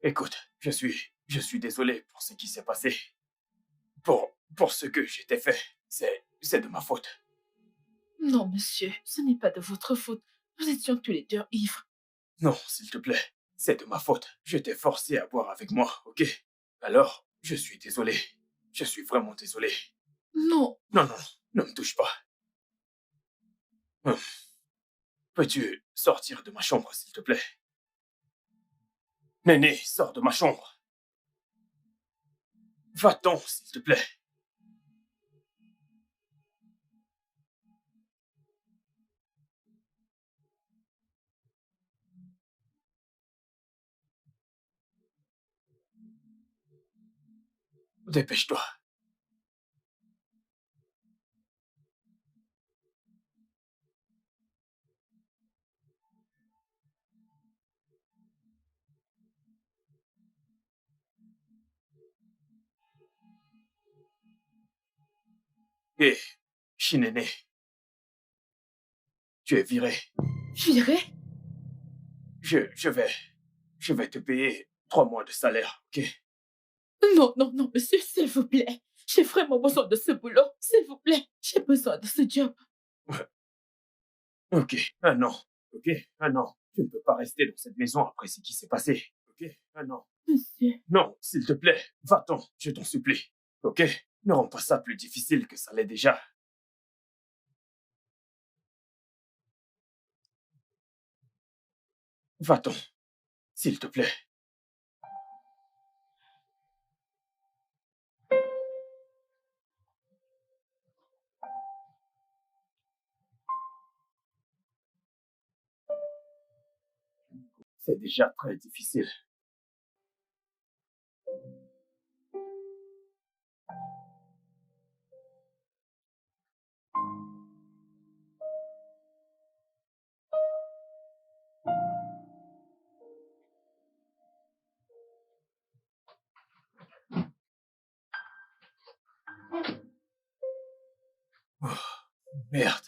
Écoute, je suis désolé pour ce qui s'est passé. Pour ce que j'ai fait. C'est de ma faute. Non, monsieur, ce n'est pas de votre faute. Nous étions tous les deux ivres. Non, s'il te plaît, c'est de ma faute. Je t'ai forcé à boire avec moi, ok? Alors, je suis désolé. Je suis vraiment désolé. Non. Non, non, ne me touche pas. Peux-tu sortir de ma chambre, s'il te plaît? Néné, sors de ma chambre. Va-t'en, s'il te plaît. Dépêche-toi. Hé, Shinene, tu es viré. Viré? Je je vais te payer 3 mois de salaire, ok? Non, non, non, monsieur, s'il vous plaît. J'ai vraiment besoin de ce boulot. S'il vous plaît, j'ai besoin de ce job. Ok, un an, ok? Un an. Tu ne peux pas rester dans cette maison après ce qui s'est passé, ok? Un an. Monsieur, Non, s'il te plaît, va-t'en, je t'en supplie, ok? Ne rends pas ça plus difficile que ça l'est déjà. Va-t'en, s'il te plaît. C'est déjà très difficile. Oh, merde.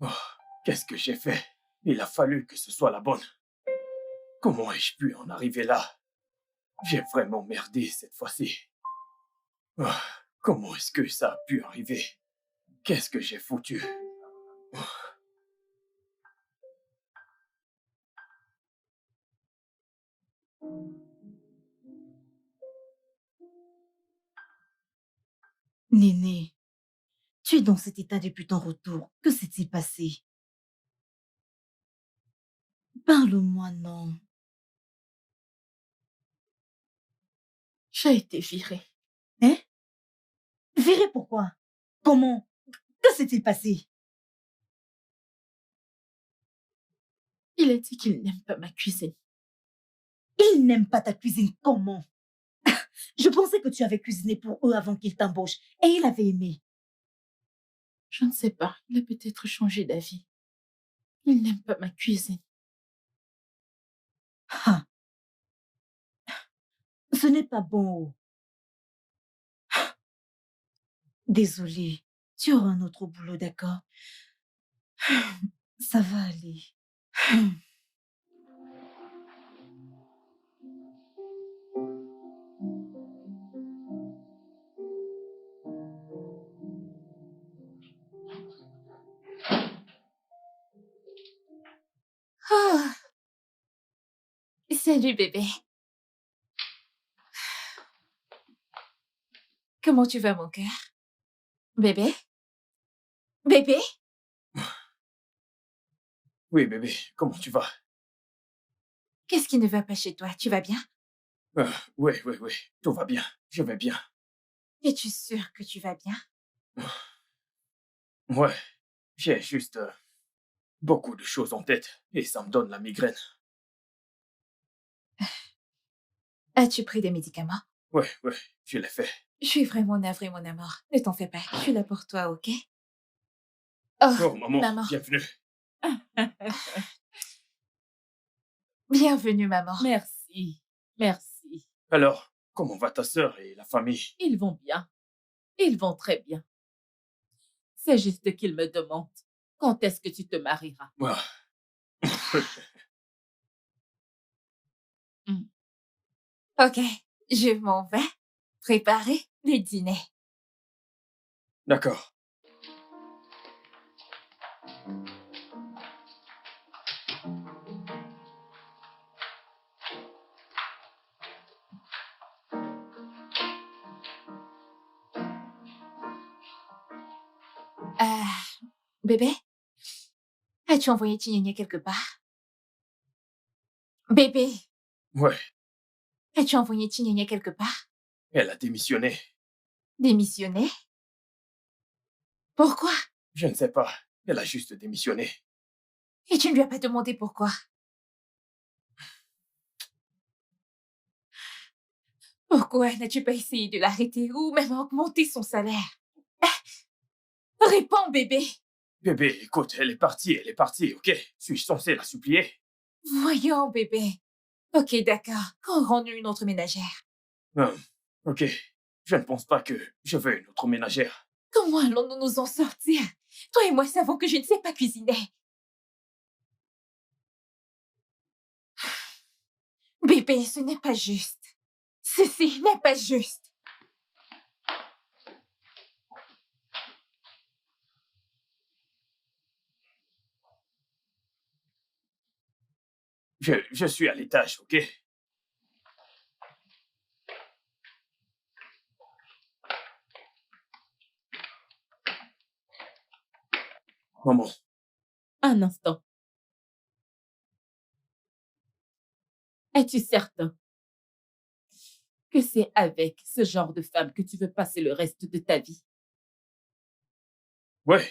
Oh, qu'est-ce que j'ai fait? Il a fallu que ce soit la bonne. Comment ai-je pu en arriver là? J'ai vraiment merdé cette fois-ci. Oh, comment est-ce que ça a pu arriver? Qu'est-ce que j'ai foutu? Oh. Néné, tu es dans cet état depuis ton retour. Que s'est-il passé? Parle-moi, non. j'ai été virée. Hein? Viré pourquoi? Comment? Que s'est-il passé? Il a dit qu'il n'aime pas ma cuisine. Il n'aime pas ta cuisine. Comment? Je pensais que tu avais cuisiné pour eux avant qu'ils t'embauchent et il avait aimé. Je ne sais pas, il a peut-être changé d'avis. Il n'aime pas ma cuisine. Ah. Ce n'est pas bon. Désolée, tu auras un autre boulot, d'accord? Ça va aller. Ah, salut bébé. Comment tu vas mon cœur? Bébé? Bébé? Oui, bébé, comment tu vas? Qu'est-ce qui ne va pas chez toi? Tu vas bien? Oui, tout va bien, je vais bien. Es-tu sûr que tu vas bien? Ouais, j'ai juste beaucoup de choses en tête et ça me donne la migraine. As-tu pris des médicaments? Ouais, je l'ai fait. Je suis vraiment navrée, mon amour. Ne t'en fais pas. Je suis là pour toi, ok? Oh, maman, maman. bienvenue. Bienvenue, maman. Merci, merci. Alors, comment va ta sœur et la famille? Ils vont bien. Ils vont très bien. C'est juste qu'ils me demandent quand est-ce que tu te marieras. Ah. Ok, je m'en vais préparer le dîner. D'accord. Bébé, as-tu envoyé Tignagna quelque part? Bébé, Ouais, as-tu envoyé Tignagna quelque part? elle a démissionné. Démissionné? Pourquoi? Je ne sais pas, elle a juste démissionné. Et tu ne lui as pas demandé pourquoi? Pourquoi n'as-tu pas essayé de l'arrêter ou même augmenter son salaire? Réponds, bébé. Bébé, écoute, elle est partie, ok? Suis-je censé la supplier? Voyons, bébé. Ok, d'accord. Quand aurons-nous une autre ménagère? Ok, je ne pense pas que je veux une autre ménagère. Comment allons-nous nous en sortir? Toi et moi savons que je ne sais pas cuisiner. Bébé, ce n'est pas juste. Ceci n'est pas juste. Je suis à l'étage, ok? Maman, Un instant. Es-tu certain que c'est avec ce genre de femme que tu veux passer le reste de ta vie? ouais,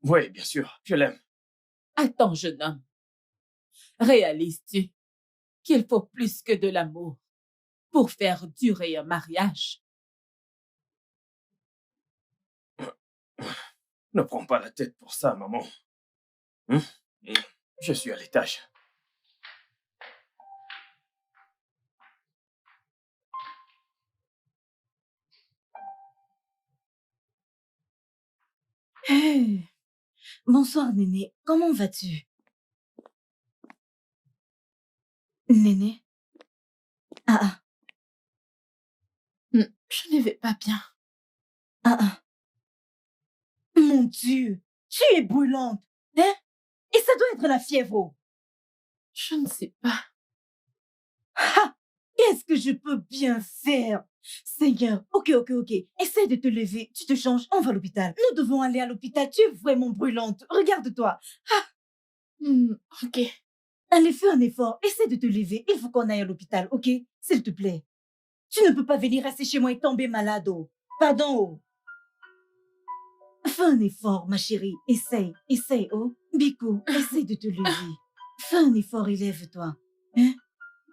ouais, bien sûr, je l'aime. Attends, jeune homme. Réalises-tu qu'il faut plus que de l'amour pour faire durer un mariage? Ne prends pas la tête pour ça, maman. Hein? Je suis à l'étage. Hey, bonsoir, Néné. Comment vas-tu? Néné? Ah, Je ne vais pas bien. ah. Mon Dieu, tu es brûlante, hein? Et ça doit être la fièvre. Je ne sais pas. Ha! Qu'est-ce que je peux bien faire? Seigneur, ok. Essaie de te lever, tu te changes, on va à l'hôpital. Nous devons aller à l'hôpital, tu es vraiment brûlante. Regarde-toi. Ok. Allez, fais un effort, essaie de te lever. Il faut qu'on aille à l'hôpital, ok? S'il te plaît. Tu ne peux pas venir rester chez moi et tomber malade. Pardon. Fais un effort, ma chérie. Essaye, oh. Biko, essaye de te lever. Fais un effort et lève-toi. Hein?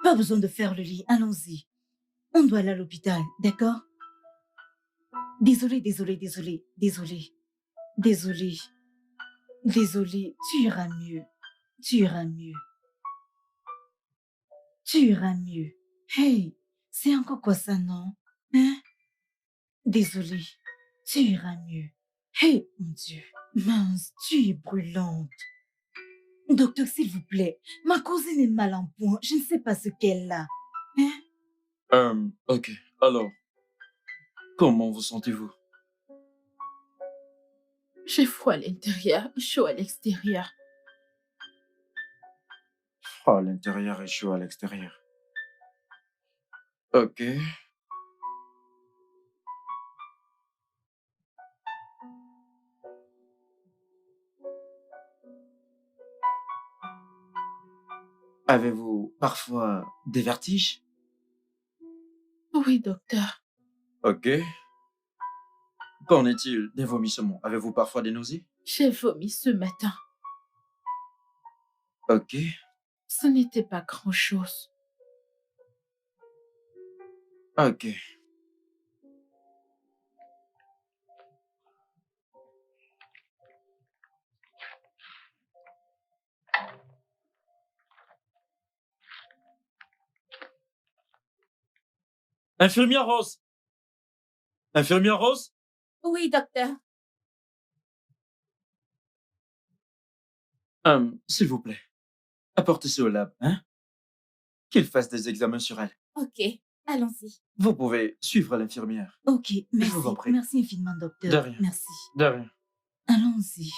Pas besoin de faire le lit, allons-y. On doit aller à l'hôpital, d'accord? Désolée. Tu iras mieux. Hey, c'est encore quoi ça, non? Hein? Désolée. Tu iras mieux. Hey, mon Dieu. Mince, tu es brûlante. Docteur, s'il vous plaît, ma cousine est mal en point. Je ne sais pas ce qu'elle a. Hein? Ok. Alors, comment vous sentez-vous? J'ai froid à l'intérieur, chaud à l'extérieur. Froid à l'intérieur et chaud à l'extérieur. Ok. Avez-vous parfois des vertiges? Oui, docteur. Ok. Qu'en est-il des vomissements? Avez-vous parfois des nausées? J'ai vomi ce matin. Ok. Ce n'était pas grand-chose. Ok. Infirmière Rose! Infirmière Rose? Oui, docteur. S'il vous plaît, apportez-ce au lab, hein? Qu'il fasse des examens sur elle. Ok, allons-y. Vous pouvez suivre l'infirmière. Ok, merci. vous en prie. Merci infiniment, docteur. De rien. Merci. De rien. Allons-y.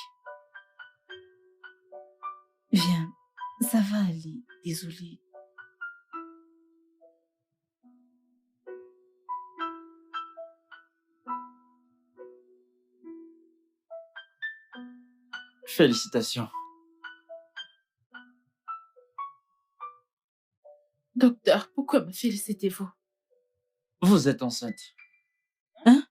Viens, ça va aller. Désolée. Félicitations. Docteur, pourquoi me félicitez-vous? Vous êtes enceinte. Hein?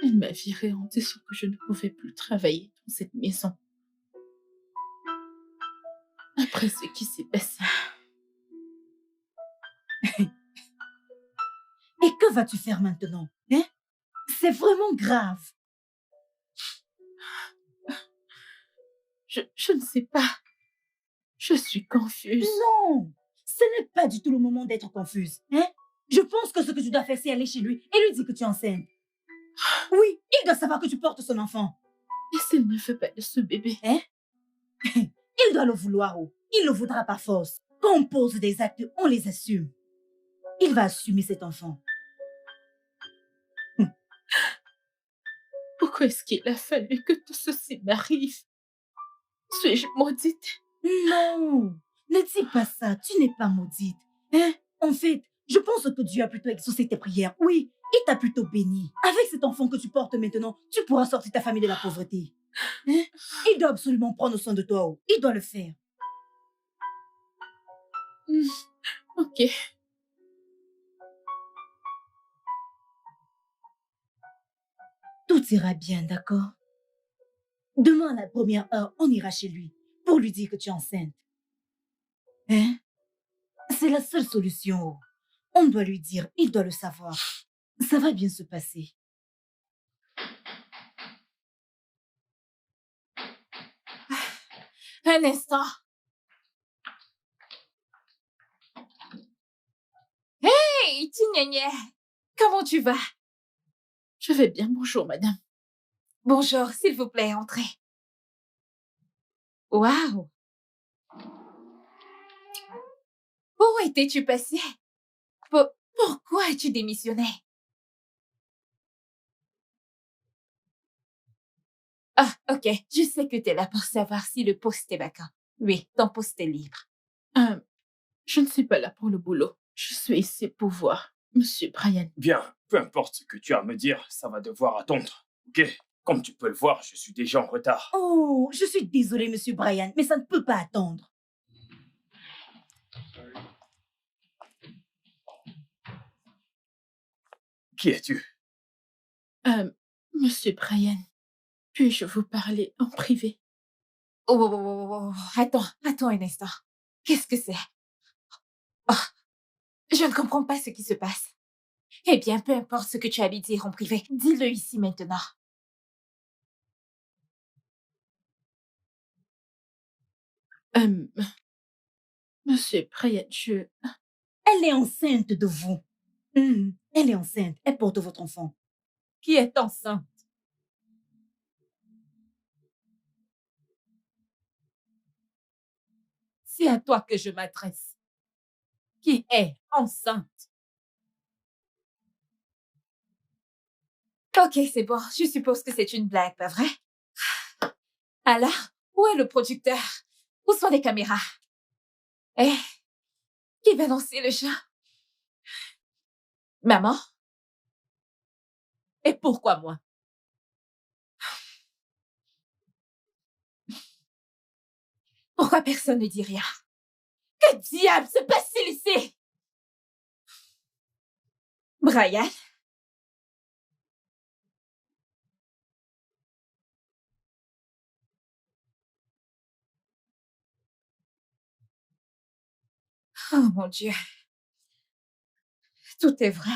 Elle m'a virée en disant que je ne pouvais plus travailler dans cette maison. Après ce qui s'est passé. Et que vas-tu faire maintenant? Hein? C'est vraiment grave. Je ne sais pas. Je suis confuse. Non, ce n'est pas du tout le moment d'être confuse. Hein? Je pense que ce que tu dois faire, c'est aller chez lui et lui dire que tu es enceinte. Oui, il doit savoir que tu portes son enfant. Et s'il ne veut pas de ce bébé? Hein? Il doit le vouloir. Oh. Il le voudra par force. Quand on pose des actes, on les assume. Il va assumer cet enfant. Pourquoi est-ce qu'il a fallu que tout ceci m'arrive? Suis-je maudite? Non, ne dis pas ça. Tu n'es pas maudite. Hein? En fait, je pense que Dieu a plutôt exaucé tes prières. Oui, il t'a plutôt béni. Avec cet enfant que tu portes maintenant, tu pourras sortir ta famille de la pauvreté. Hein? Il doit absolument prendre soin de toi. Oh. Il doit le faire. Ok. Tout ira bien, d'accord? Demain, à la première heure, on ira chez lui pour lui dire que tu es enceinte. Hein? C'est la seule solution. On doit lui dire, il doit le savoir. Ça va bien se passer. Un instant. Hey, Tignagné, comment tu vas? Je vais bien, bonjour madame. Bonjour, s'il vous plaît, entrez. Waouh! Où étais-tu passé? Pourquoi as-tu démissionné? Ah, ok, je sais que tu es là pour savoir si le poste est vacant. Oui, ton poste est libre. Je ne suis pas là pour le boulot. Je suis ici pour voir Monsieur Brian. Bien, peu importe ce que tu as à me dire, ça va devoir attendre. Ok? Comme tu peux le voir, je suis déjà en retard. Oh, je suis désolée, Monsieur Brian, mais ça ne peut pas attendre. Qui es-tu? Monsieur Brian, puis-je vous parler en privé? Oh, attends un instant. Qu'est-ce que c'est? Oh, je ne comprends pas ce qui se passe. Eh bien, peu importe ce que tu as à lui dire en privé, dis-le ici maintenant. Monsieur Brian, Elle est enceinte de vous. Elle est enceinte. Elle porte votre enfant. Qui est enceinte? C'est à toi que je m'adresse. Qui est enceinte? Ok, c'est bon. Je suppose que c'est une blague, pas vrai? Alors, où est le producteur? Où sont les caméras? Eh, qui va lancer le chat? Maman? Et pourquoi moi? Pourquoi personne ne dit rien? Que diable se passe-t-il ici? Brian? Oh mon Dieu. Tout est vrai.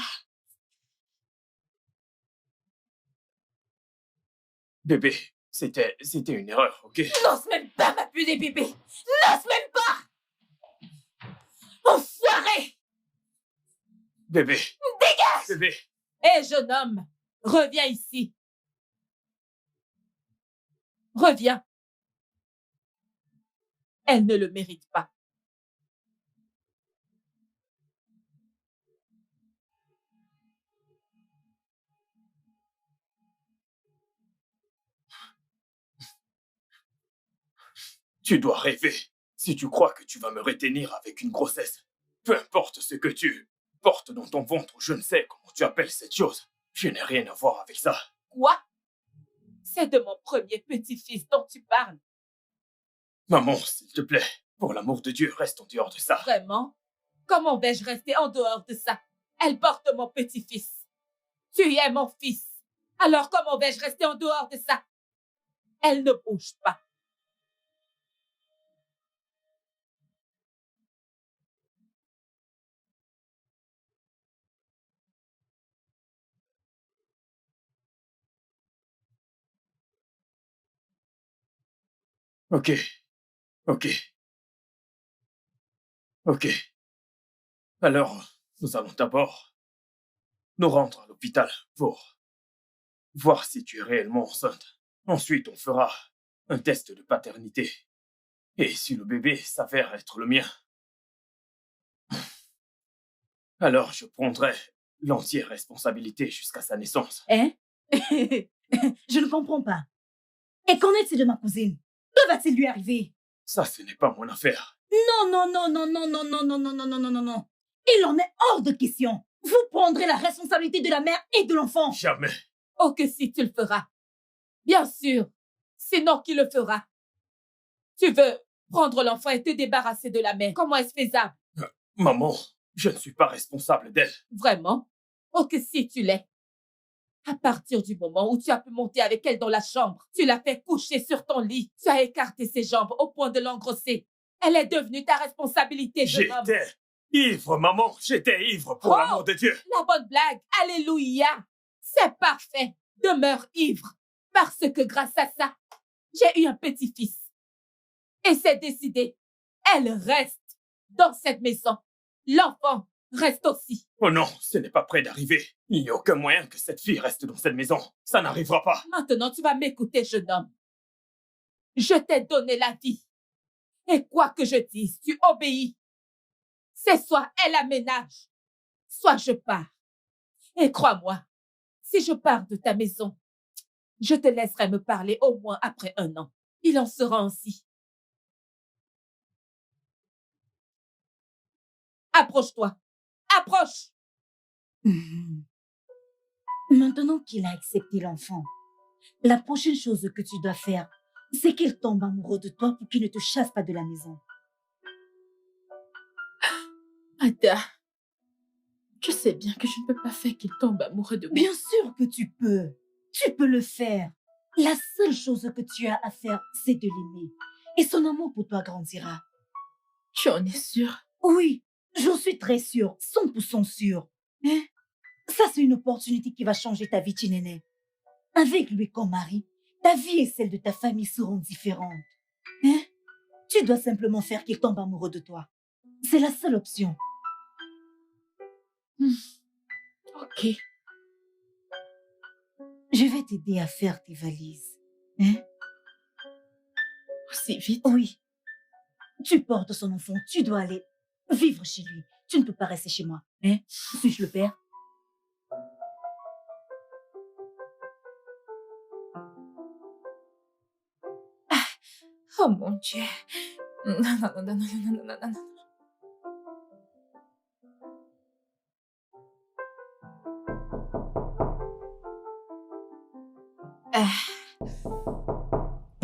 Bébé, c'était une erreur, ok? N'ose même pas m'appeler bébé. N'ose même pas. Enfoiré. Bébé, Dégage. bébé. Hé, jeune homme, reviens ici. Reviens. Elle ne le mérite pas. Tu dois rêver. Si tu crois que tu vas me retenir avec une grossesse, peu importe ce que tu portes dans ton ventre, je ne sais comment tu appelles cette chose. Je n'ai rien à voir avec ça. Quoi? C'est de mon premier petit-fils dont tu parles. Maman, s'il te plaît, pour l'amour de Dieu, reste en dehors de ça. Vraiment? Comment vais-je rester en dehors de ça? Elle porte mon petit-fils. Tu es mon fils. Alors comment vais-je rester en dehors de ça? Elle ne bouge pas. Ok, ok. Ok. Alors, nous allons d'abord nous rendre à l'hôpital pour voir si tu es réellement enceinte. Ensuite, on fera un test de paternité. Et si le bébé s'avère être le mien, alors je prendrai l'entière responsabilité jusqu'à sa naissance. Hein? Je ne comprends pas. Et qu'en est-il de ma cousine? Que va-t-il lui arriver? Ça, ce n'est pas mon affaire. Non, non, non, non, non, non, non, non, non, non, non, non, non, non. Il en est hors de question. Vous prendrez la responsabilité de la mère et de l'enfant. Jamais. Oh, que si tu le feras. Bien sûr. Sinon, qui le fera? Tu veux prendre l'enfant et te débarrasser de la mère. Comment est-ce faisable? Maman, je ne suis pas responsable d'elle. Vraiment? Oh, que si tu l'es. À partir du moment où tu as pu monter avec elle dans la chambre, tu l'as fait coucher sur ton lit, tu as écarté ses jambes au point de l'engrosser. Elle est devenue ta responsabilité, jeune homme. J'étais ivre, maman. J'étais ivre, pour l'amour de Dieu. La bonne blague, alléluia. C'est parfait. Demeure ivre. Parce que grâce à ça, j'ai eu un petit-fils. Et c'est décidé. Elle reste dans cette maison. L'enfant reste aussi. Oh non, ce n'est pas près d'arriver. Il n'y a aucun moyen que cette fille reste dans cette maison. Ça n'arrivera pas. Maintenant, tu vas m'écouter, jeune homme. Je t'ai donné la vie. Et quoi que je dise, tu obéis. C'est soit elle aménage, soit je pars. Et crois-moi, si je pars de ta maison, je te laisserai me parler au moins après 1 an. Il en sera ainsi. Approche-toi. Approche. Mhm. Maintenant qu'il a accepté l'enfant, la prochaine chose que tu dois faire, c'est qu'il tombe amoureux de toi pour qu'il ne te chasse pas de la maison. Ada, je sais bien que je ne peux pas faire qu'il tombe amoureux de moi. Bien sûr que tu peux. Tu peux le faire. La seule chose que tu as à faire, c'est de l'aimer. Et son amour pour toi grandira. Tu en es sûre? Oui, j'en suis très sûre, 100% sûre. Hein? Ça, c'est une opportunité qui va changer ta vie, Chinene. Avec lui comme mari, ta vie et celle de ta famille seront différentes. Hein? Tu dois simplement faire qu'il tombe amoureux de toi. C'est la seule option. Ok. Je vais t'aider à faire tes valises. Hein? Aussi vite? Oui. Tu portes son enfant, tu dois aller vivre chez lui. Tu ne peux pas rester chez moi. Hein? Suis-je le père? Oh mon Dieu. Non, non, non, non, non, non, non, non, non.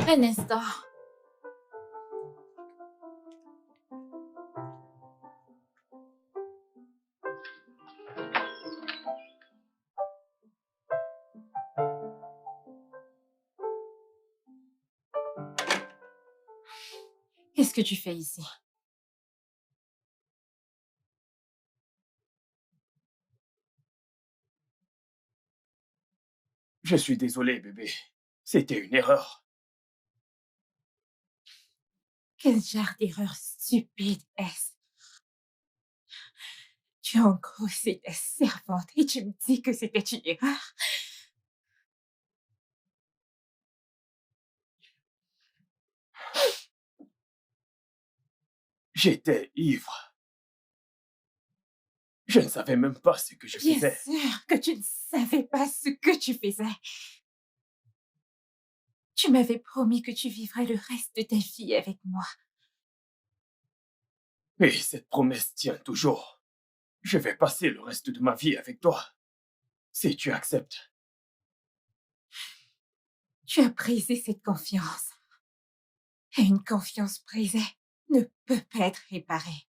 Un instant. Qu'est-ce que tu fais ici? Je suis désolé, bébé. C'était une erreur. Quel genre d'erreur stupide est-ce? Tu as engrossé ta servante et tu me dis que c'était une erreur? J'étais ivre. Je ne savais même pas ce que je Bien faisais. sûr que tu ne savais pas ce que tu faisais. Tu m'avais promis que tu vivrais le reste de ta vie avec moi. Et cette promesse tient toujours. Je vais passer le reste de ma vie avec toi. Si tu acceptes. Tu as brisé cette confiance. Et une confiance brisée ne peut pas être réparée.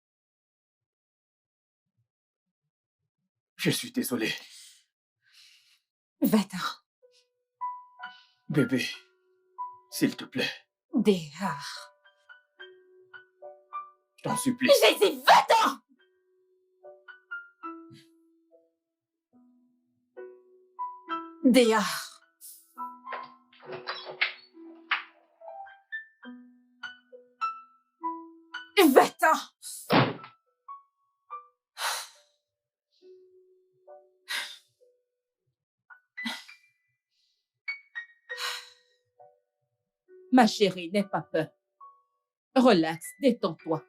Je suis désolé. Va-t'en. Bébé, s'il te plaît, Dehors. je t'en supplie. J'ai dit va-t'en! Dehors. Va-t'en! Ma chérie, n'aie pas peur. Relax, détends-toi.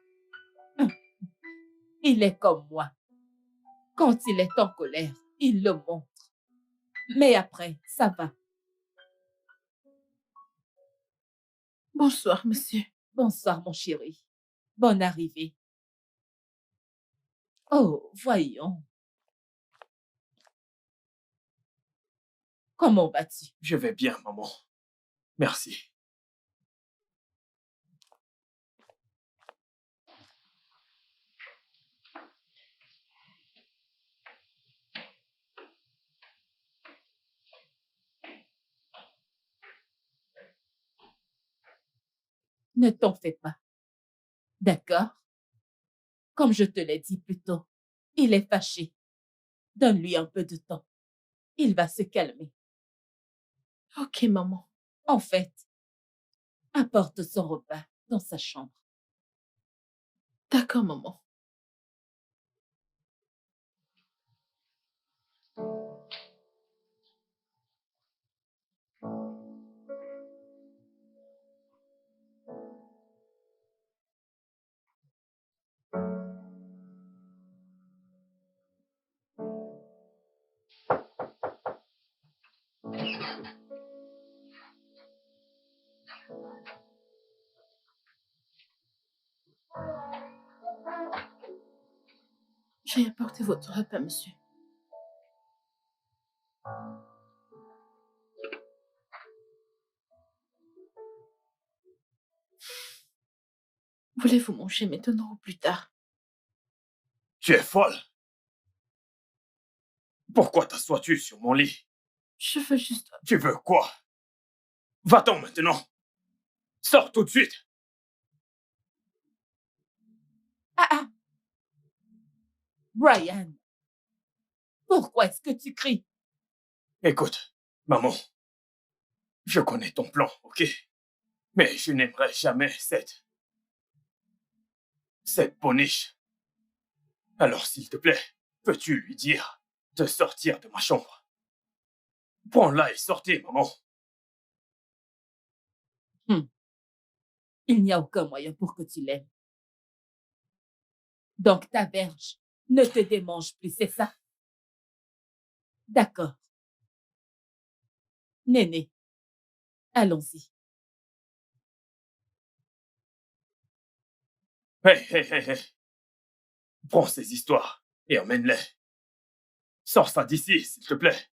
Il est comme moi. Quand il est en colère, il le montre. Mais après, ça va. Bonsoir, monsieur. Bonsoir, mon chéri. Bonne arrivée. Oh, voyons. Comment vas-tu? Je vais bien, maman. Merci. Ne t'en fais pas. D'accord? Comme je te l'ai dit plus tôt, il est fâché. Donne-lui un peu de temps. Il va se calmer. Ok, maman. En fait, apporte son repas dans sa chambre. D'accord, maman. J'ai apporté votre repas, monsieur. Voulez-vous manger maintenant ou plus tard? Tu es folle. Pourquoi t'assois-tu sur mon lit? Je veux juste... Tu veux quoi? Va-t'en maintenant. Sors tout de suite. Ah! Brian, pourquoi est-ce que tu cries? Écoute, maman. Je connais ton plan, ok? Mais je n'aimerais jamais cette poniche. Alors, s'il te plaît, peux-tu lui dire de sortir de ma chambre? Prends-la et sortez, maman. Il n'y a aucun moyen pour que tu l'aimes. Donc ta verge ne te démange plus, c'est ça? D'accord. Néné, allons-y. Hé. Prends ces histoires et emmène-les. Sors ça d'ici, s'il te plaît.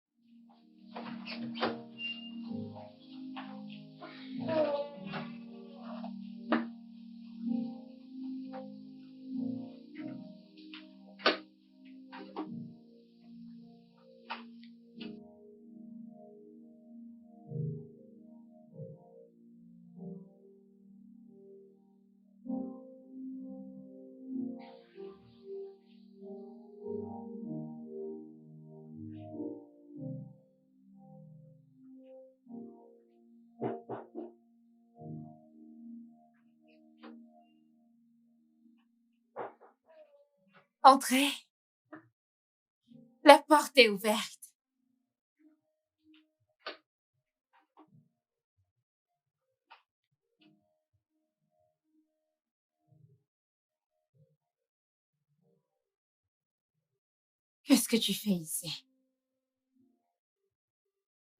Entrez. La porte est ouverte. Qu'est-ce que tu fais ici?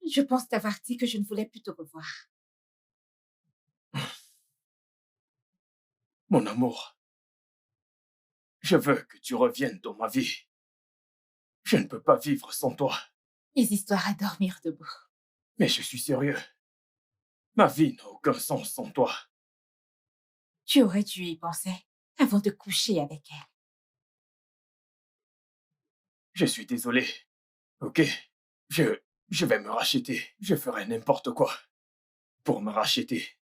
Je pense t'avoir dit que je ne voulais plus te revoir. Mon amour, je veux que tu reviennes dans ma vie. Je ne peux pas vivre sans toi. Les histoires à dormir debout. Mais je suis sérieux. Ma vie n'a aucun sens sans toi. Tu aurais dû y penser avant de coucher avec elle. Je suis désolé. Ok? Je vais me racheter. Je ferai n'importe quoi pour me racheter.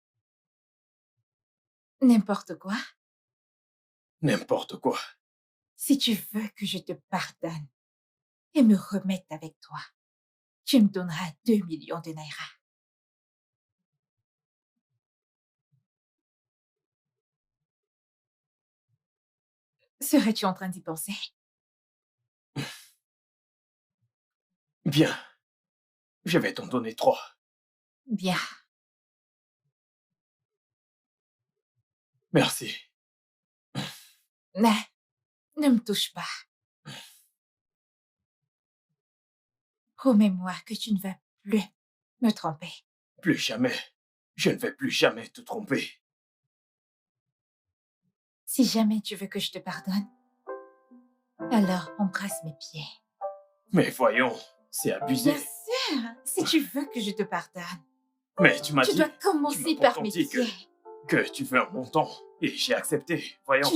N'importe quoi. N'importe quoi. Si tu veux que je te pardonne et me remette avec toi, tu me donneras 2 millions de naira. Serais-tu en train d'y penser? Bien. Je vais t'en donner 3. Bien. Merci. Ne me touche pas. Promets-moi que tu ne vas plus me tromper. Plus jamais. Je ne vais plus jamais te tromper. Si jamais tu veux que je te pardonne, alors embrasse mes pieds. Mais voyons, c'est abusé. Bien sûr, si tu veux que je te pardonne, Mais tu m'as tu dit... dois tu m'as commencer par pourtant mes dit pieds. que tu veux un montant. Et j'ai accepté. Voyons.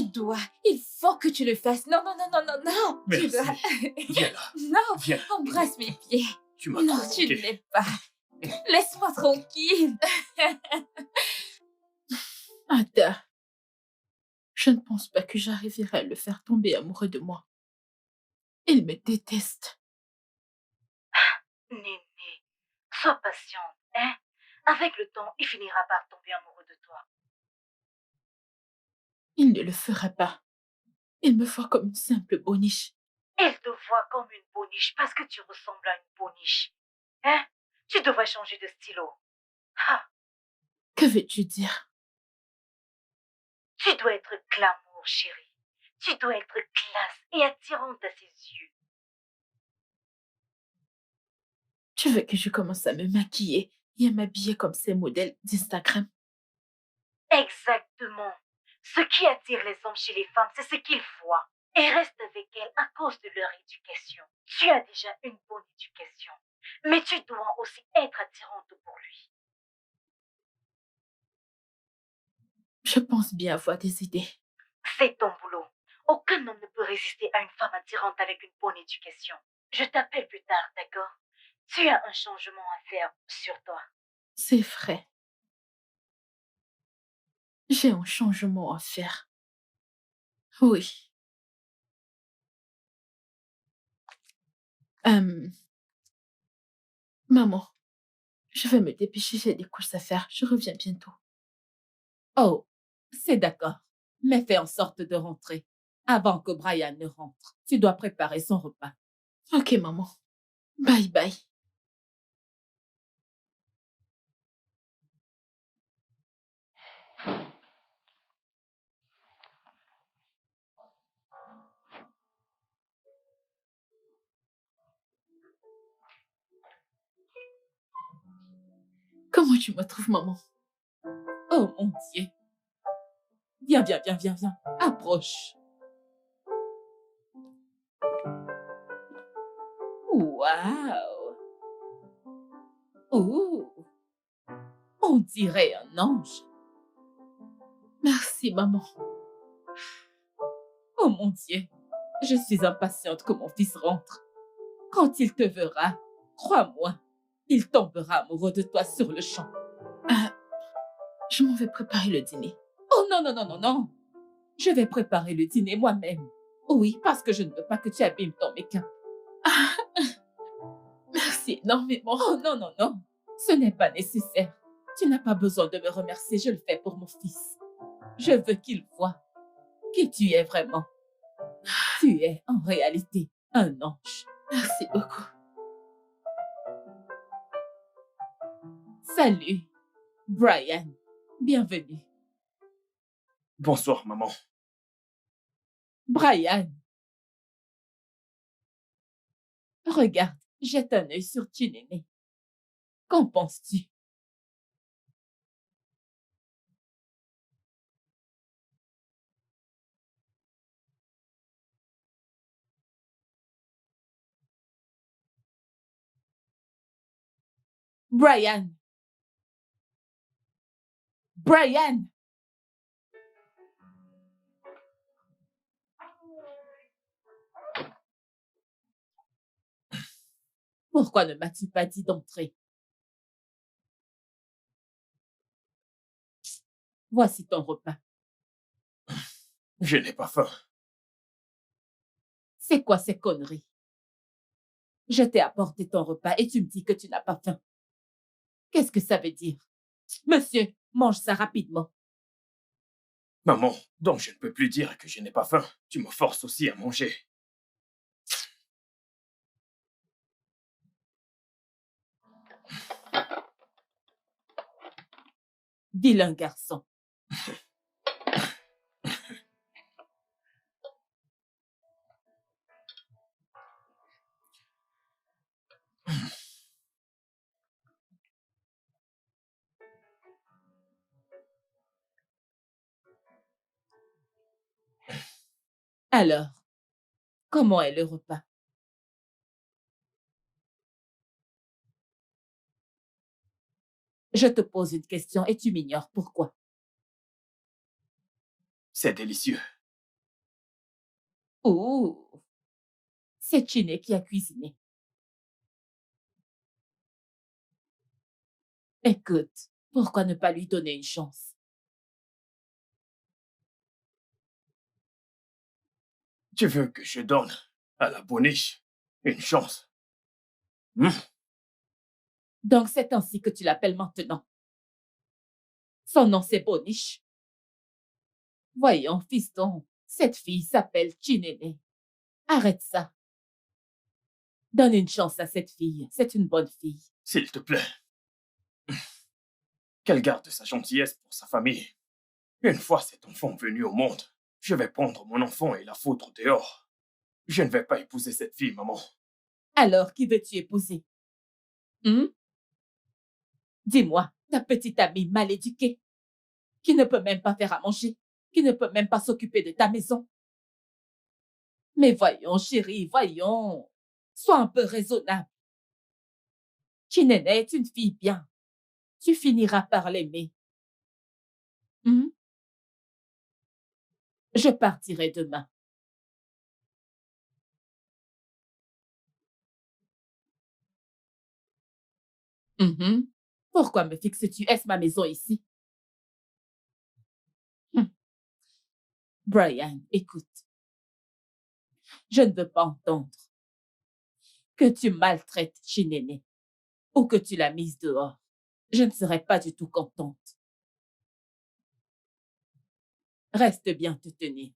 Il faut que tu le fasses. Non, non, non, non, non, non. Tu Merci. dois... Viens là. Non, Viens. embrasse mes pieds. Tu m'as Non, trop tu ne manqué. l'es pas. Laisse-moi tranquille. Ada, je ne pense pas que j'arriverai à le faire tomber amoureux de moi. Il me déteste. Néné, sois patiente, hein? Avec le temps, il finira par tomber amoureux de toi. Il ne le fera pas. Il me voit comme une simple boniche. Elle te voit comme une boniche parce que tu ressembles à une boniche. Hein? Tu devrais changer de stylo. Ah, Que veux-tu dire? tu dois être glamour, chérie. Tu dois être classe et attirante à ses yeux. Tu veux que je commence à me maquiller et à m'habiller comme ces modèles d'Instagram? Exactement. Ce qui attire les hommes chez les femmes, c'est ce qu'ils voient et restent avec elles à cause de leur éducation. Tu as déjà une bonne éducation, mais tu dois aussi être attirante pour lui. Je pense bien avoir des idées. C'est ton boulot. Aucun homme ne peut résister à une femme attirante avec une bonne éducation. Je t'appelle plus tard, d'accord? Tu as un changement à faire sur toi. C'est vrai. J'ai un changement à faire. Oui. Maman, je vais me dépêcher, j'ai des courses à faire. Je reviens bientôt. Oh, c'est d'accord. Mais fais en sorte de rentrer avant que Brian ne rentre. Tu dois préparer son repas. Ok, maman. Bye bye. Comment tu me trouves, maman? Oh mon Dieu. Viens, viens, viens, viens, viens. Approche. Waouh. Ouh. On dirait un ange. Merci, maman. Oh mon Dieu. Je suis impatiente que mon fils rentre. Quand il te verra, crois-moi, il tombera amoureux de toi sur le champ. Je m'en vais préparer le dîner. Oh non, non, non, non, non. Je vais préparer le dîner moi-même. Oui, parce que je ne veux pas que tu abîmes ton make-up. Merci énormément. Oh non, non, non. Ce n'est pas nécessaire. Tu n'as pas besoin de me remercier, je le fais pour mon fils. Je veux qu'il voie qui tu es vraiment. Tu es en réalité un ange. Merci beaucoup. Salut, Brian. Bienvenue. Bonsoir, maman. Brian. Regarde, jette un œil sur Chinene. Qu'en penses-tu? Brian. Brian. Pourquoi ne m'as-tu pas dit d'entrer? Voici ton repas. Je n'ai pas faim. C'est quoi ces conneries? Je t'ai apporté ton repas et tu me dis que tu n'as pas faim. Qu'est-ce que ça veut dire? Monsieur, mange ça rapidement. Maman, donc je ne peux plus dire que je n'ai pas faim. Tu me forces aussi à manger. Vilain garçon. Alors, comment est le repas? Je te pose une question et tu m'ignores. Pourquoi? C'est délicieux. Oh, c'est Chiné qui a cuisiné. Écoute, pourquoi ne pas lui donner une chance? Tu veux que je donne à la boniche une chance? Hmm. Donc c'est ainsi que tu l'appelles maintenant. Son nom c'est Boniche. Voyons, fiston, cette fille s'appelle Chinéné. Arrête ça. Donne une chance à cette fille. C'est une bonne fille. S'il te plaît. Qu'elle garde sa gentillesse pour sa famille. Une fois cet enfant venu au monde, je vais prendre mon enfant et la foutre dehors. Je ne vais pas épouser cette fille, maman. Alors, qui veux-tu épouser? Dis-moi, ta petite amie mal éduquée, qui ne peut même pas faire à manger, qui ne peut même pas s'occuper de ta maison. Mais voyons, chérie, voyons. Sois un peu raisonnable. Chinéné est une fille bien. Tu finiras par l'aimer. Je partirai demain. Pourquoi me fixes-tu? Est-ce ma maison ici? Brian, écoute. Je ne veux pas entendre que tu maltraites Chinéné ou que tu l'as mise dehors. Je ne serai pas du tout contente. Reste bien te tenir.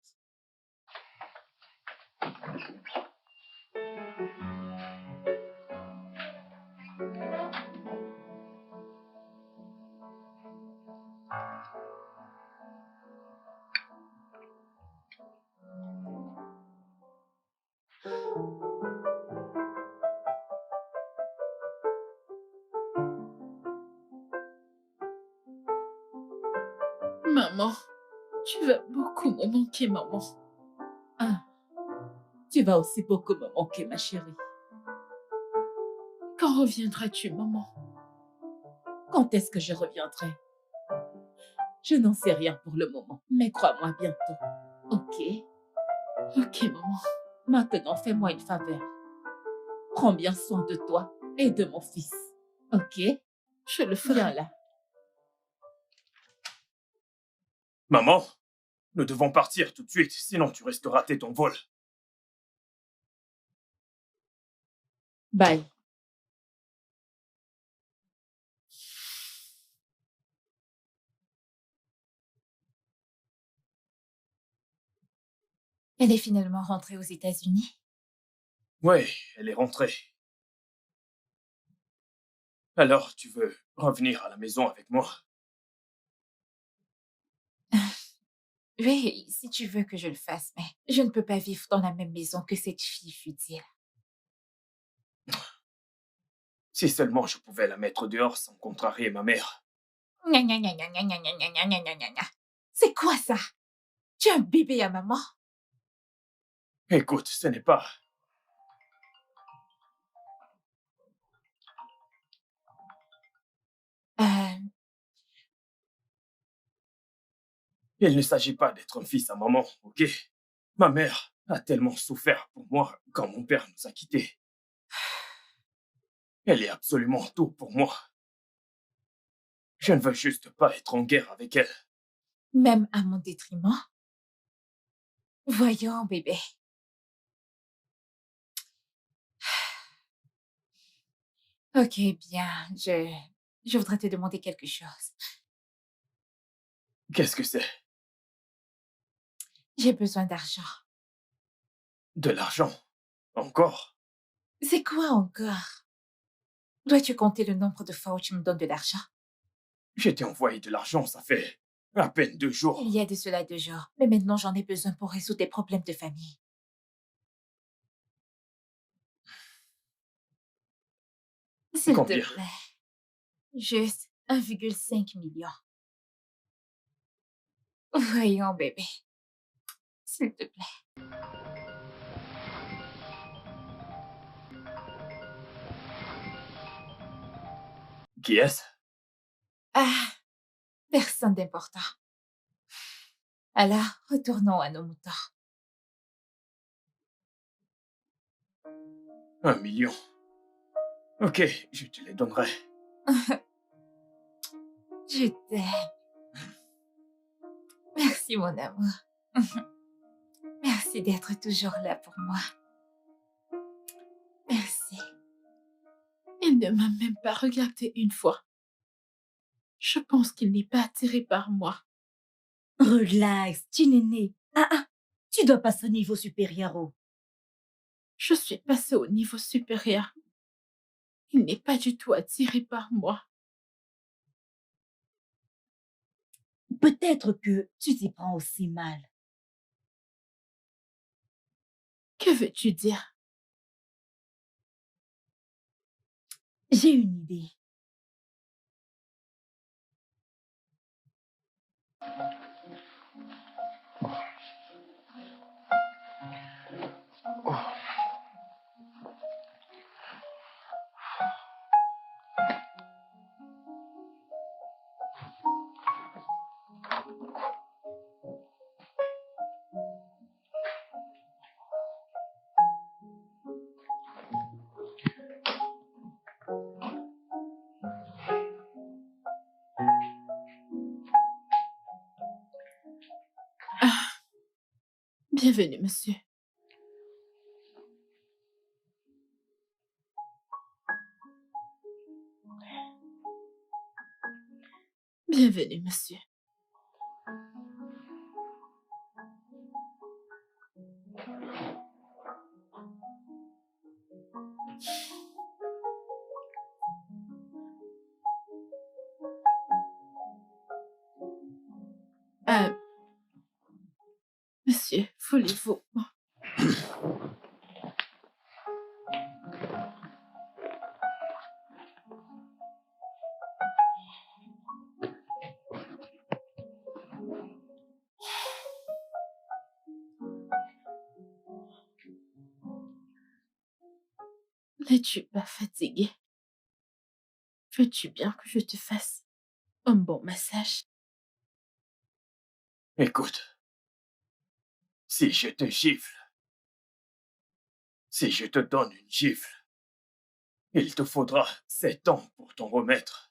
Maman, tu vas beaucoup me manquer, maman. Ah, tu vas aussi beaucoup me manquer, ma chérie. Quand reviendras-tu, maman? Quand est-ce que je reviendrai? Je n'en sais rien pour le moment, mais crois-moi bientôt. Ok? Ok, maman. Maintenant, fais-moi une faveur. Prends bien soin de toi et de mon fils. Ok? Je le ferai. Viens là. Maman, nous devons partir tout de suite, sinon tu risques de rater ton vol. Bye. Elle est finalement rentrée aux États-Unis. Oui, elle est rentrée. Alors, tu veux revenir à la maison avec moi? Oui, si tu veux que je le fasse, mais je ne peux pas vivre dans la même maison que cette fille futile. Si seulement je pouvais la mettre dehors sans contrarier ma mère. Gna, gna, gna, gna, gna, gna, gna, gna, gna, gna, gna, gna. C'est quoi ça? Tu as un bébé à maman? Écoute, ce n'est pas... Il ne s'agit pas d'être un fils à maman, ok? Ma mère a tellement souffert pour moi quand mon père nous a quittés. Elle est absolument tout pour moi. Je ne veux juste pas être en guerre avec elle. Même à mon détriment? Voyons, bébé. Ok, bien, je voudrais te demander quelque chose. Qu'est-ce que c'est? J'ai besoin d'argent. De l'argent? Encore? C'est quoi encore? Dois-tu compter le nombre de fois où tu me donnes de l'argent? Je t'ai envoyé de l'argent, ça fait à peine 2 jours. Il y a de cela 2 jours, mais maintenant j'en ai besoin pour résoudre des problèmes de famille. S'il te Combien? plaît. Juste 1,5 million. Voyons, bébé. s'il te plaît. Qui est-ce? Ah, personne d'important. Alors, retournons à nos moutons. 1 million. Ok, je te les donnerai. Je t'aime. Merci, mon amour. Merci d'être toujours là pour moi. Merci. Il ne m'a même pas regardé une fois. Je pense qu'il n'est pas attiré par moi. Relax, Chinene. Tu dois passer au niveau supérieur. Oh. Je suis passée au niveau supérieur. Il n'est pas du tout attiré par moi. Peut-être que tu t'y prends aussi mal. Que veux-tu dire? J'ai une idée. Bienvenue, monsieur. Bienvenue, monsieur. Monsieur, voulez-vous... N'es-tu pas fatigué? Veux-tu bien que je te fasse un bon massage? Écoute, si je te gifle, si je te donne une gifle, il te faudra 7 ans pour t'en remettre.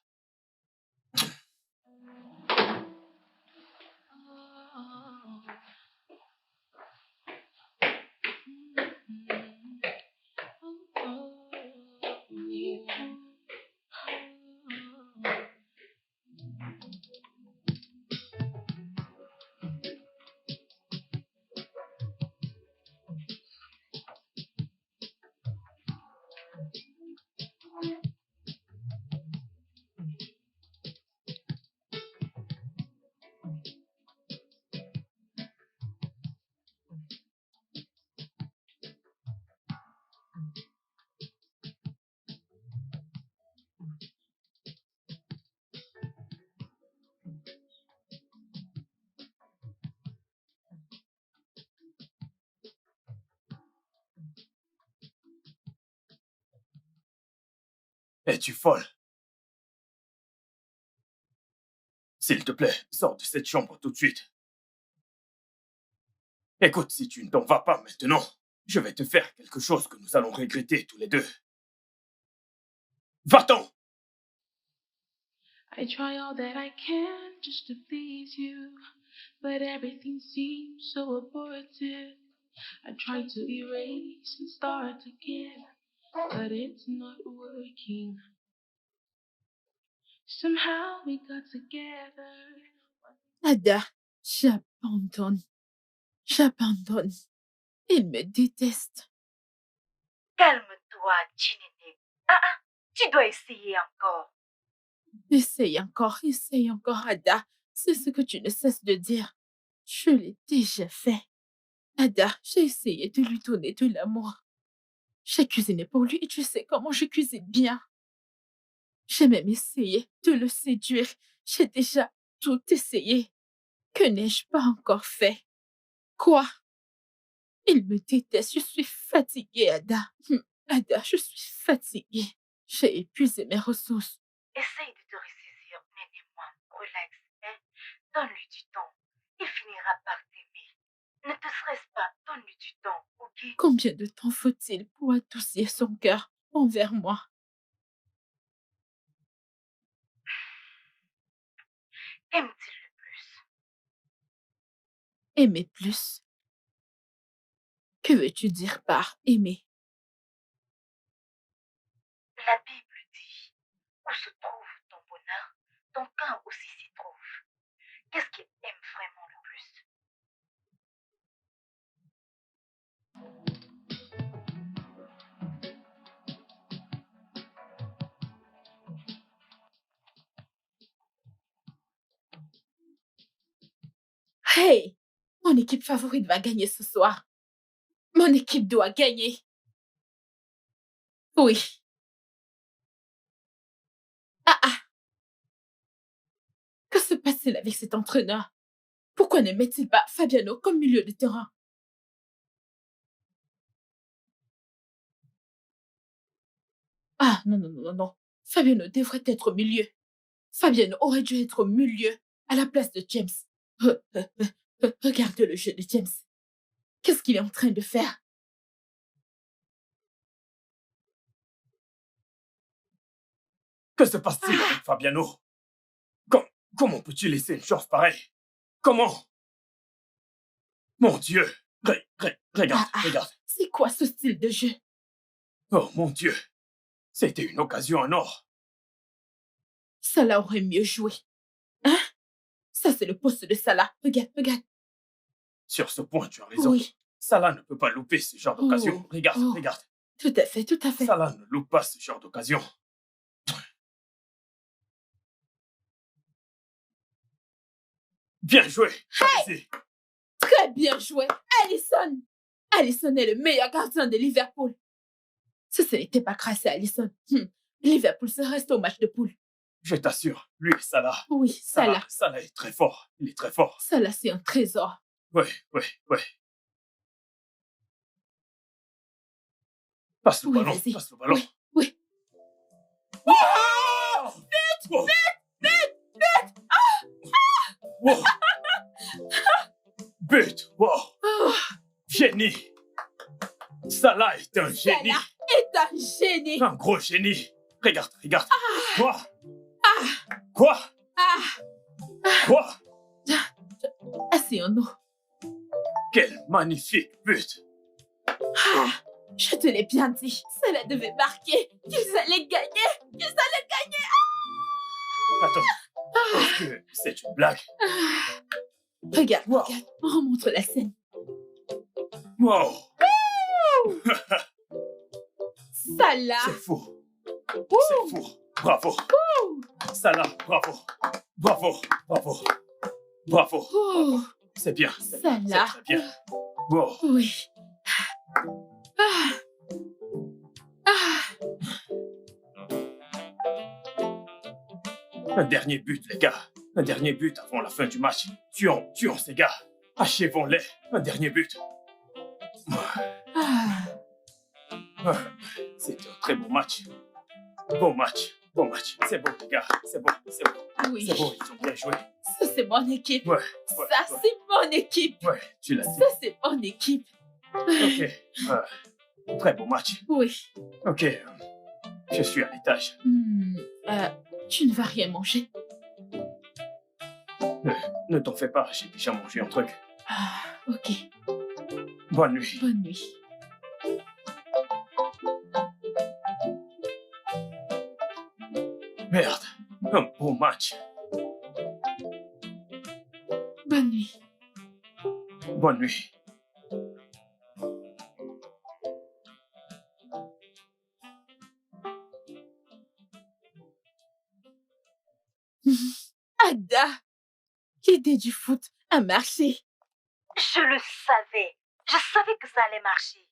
Es-tu folle? S'il te plaît, sors de cette chambre tout de suite. Écoute, si tu ne t'en vas pas maintenant, je vais te faire quelque chose que nous allons regretter tous les deux. Va-t'en! I try all that I can just to please you, but everything seems so abortive. I try to erase and start again, but it's not working. Somehow we got together. Ada, j'abandonne. J'abandonne. Il me déteste. Calme-toi, Chinene. Tu dois essayer encore. Essaye encore, Ada. C'est ce que tu ne cesses de dire. Je l'ai déjà fait. Ada, j'ai essayé de lui donner de l'amour. J'ai cuisiné pour lui et tu sais comment je cuisine bien. J'ai même essayé de le séduire. J'ai déjà tout essayé. Que n'ai-je pas encore fait? Quoi? Il me déteste. Je suis fatiguée, Ada. Ada, je suis fatiguée. J'ai épuisé mes ressources. Essaye de te ressaisir, Nénémoine. Relax, hein. Donne-lui du temps. Il finira par t'aimer. Ne te stresse pas, donne-lui du temps, ok? Combien de temps faut-il pour adoucir son cœur envers moi? Aime-t-il le plus? Aimer plus? Que veux-tu dire par aimer? La Bible dit, où se trouve ton bonheur, ton cœur aussi s'y trouve. Qu'est-ce qu'il aime vraiment le plus? Hey! Mon équipe favorite va gagner ce soir. Mon équipe doit gagner. Oui. Ah! Que se passe-t-il avec cet entraîneur? Pourquoi ne met-il pas Fabiano comme milieu de terrain? Ah, non, non, non, non, non. Fabiano devrait être milieu. Fabiano aurait dû être milieu à la place de James. Regarde le jeu de James. Qu'est-ce qu'il est en train de faire? Que se passe-t-il avec Fabiano? Comment peux-tu laisser une chance pareille? Comment? Mon Dieu! Regarde, regarde. C'est quoi ce style de jeu? Oh mon Dieu! C'était une occasion en or. Salah aurait mieux joué. Hein? Ça, c'est le poste de Salah. Regarde, regarde. Sur ce point, tu as raison. Oui. Salah ne peut pas louper ce genre d'occasion. Regarde, regarde. Tout à fait, tout à fait. Salah ne loupe pas ce genre d'occasion. Bien joué. Hey! Très bien joué. Alisson! Alisson est le meilleur gardien de Liverpool. Si ce n'était pas grâce à Alisson, Liverpool se reste au match de poule. Je t'assure, lui et Salah. Oui, Salah. Salah est très fort. Il est très fort. Salah, c'est un trésor. Ouais. Passe le ballon, passe le ballon. Oui. Wow! Wow! But! Wow! Génie! Salah est un génie! Salah est un génie! Un gros génie! Regarde! Quoi? Quoi? Asseyons-nous. Quel magnifique but! Je te l'ai bien dit. Cela devait marquer. Qu'ils allaient gagner. Attends. Est-ce que c'est une blague? Regarde. Remontre la scène. Wow! Salah! C'est fou! Bravo! Salah, bravo! C'est bien. Salah! C'est très bien. Wow! Oui. Un dernier but, les gars. Un dernier but avant la fin du match. Tuons ces gars. Achevons-les. Un dernier but. C'était un très bon match. Bon match. C'est bon, les gars. C'est bon. Oui. C'est bon, ils ont bien joué. Ça, c'est mon équipe. Ça, c'est mon équipe. Ouais, tu l'as dit. Ça, c'est mon équipe. Ok. Très bon match. Oui. Ok. Je suis à l'étage. Tu ne vas rien manger? Ne t'en fais pas, j'ai déjà mangé un truc. Ok. Bonne nuit. Bonne nuit. Merde, un beau match. Bonne nuit. Bonne nuit. Ada, l'idée du foot a marché. Je le savais. Je savais que ça allait marcher.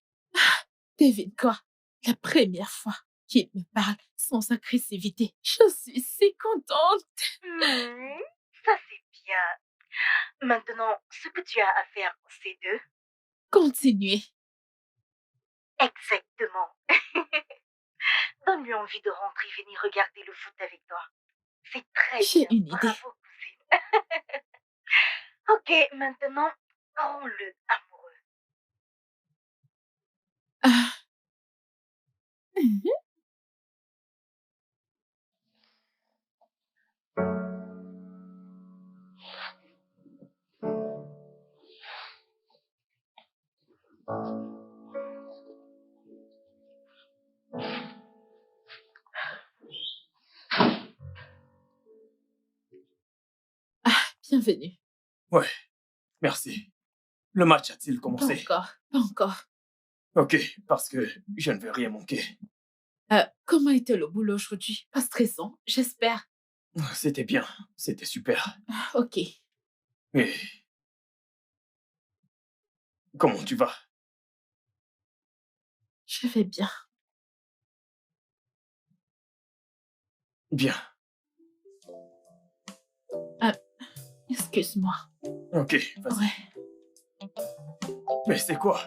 Devine quoi? La première fois qu'il me parle sans agressivité, je suis si contente. Ça, c'est bien. Maintenant, ce que tu as à faire, c'est de Continuez. Exactement. Donne-lui envie de rentrer et venir regarder le foot avec toi. C'est très J'ai bien. une idée. Bravo, cousine. Ok, maintenant, rends-le amoureux. Ah. Mhm. Bienvenue. Ouais, merci. Le match a-t-il Pas commencé? encore, pas encore. Ok, parce que je ne veux rien manquer. Comment était le boulot aujourd'hui? Pas stressant, j'espère. C'était bien, c'était super. Ok. Et comment tu vas? Je vais bien. Bien. Excuse-moi. Ok, vas-y. Ouais. Mais c'est quoi?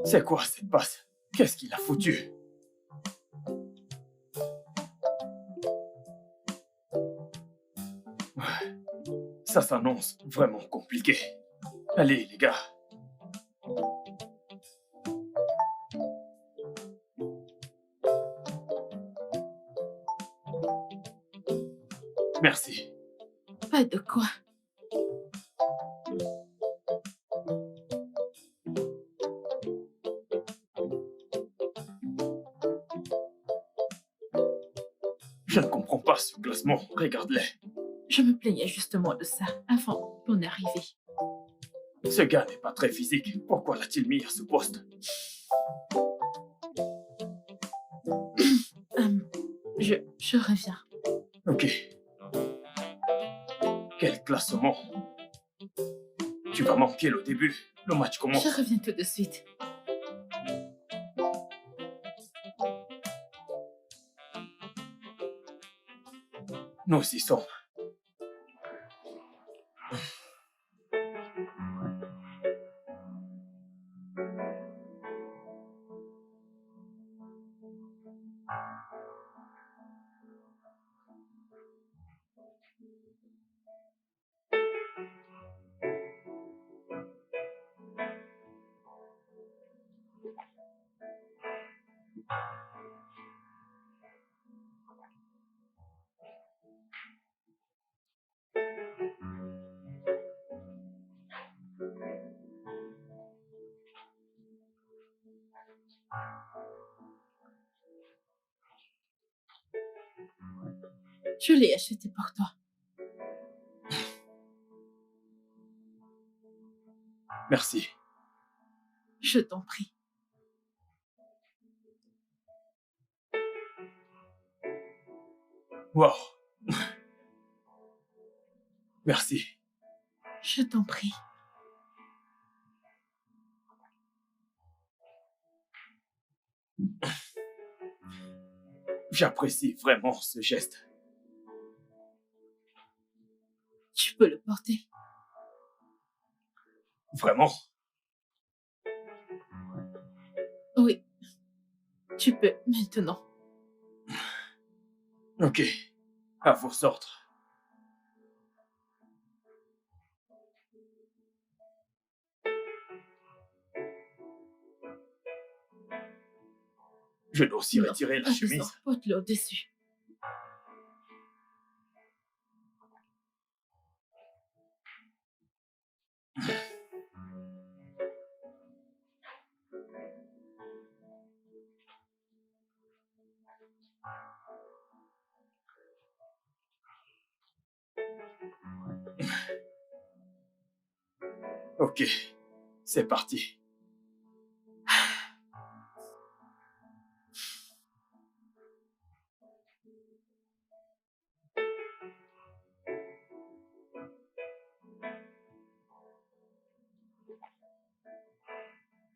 C'est quoi cette passe? Qu'est-ce qu'il a foutu? Ça s'annonce vraiment compliqué. Allez, les gars. Merci. Pas de quoi. Je ne comprends pas ce classement. Regarde-les. Je me plaignais justement de ça avant ton arrivée. Ce gars n'est pas très physique. Pourquoi l'a-t-il mis à ce poste? Je reviens. Ok. Quel classement? Tu vas manquer le début. Le match commence. Je reviens tout de suite. Nous y sommes. Je l'ai acheté pour toi. Merci. Je t'en prie. Wow. Merci. Je t'en prie. J'apprécie vraiment ce geste. Tu peux le porter. Vraiment? Oui. Tu peux maintenant. Ok. À vos ordres. Je dois aussi Non, retirer la pas besoin. chemise. Porte-le au-dessus. Ok. C'est parti.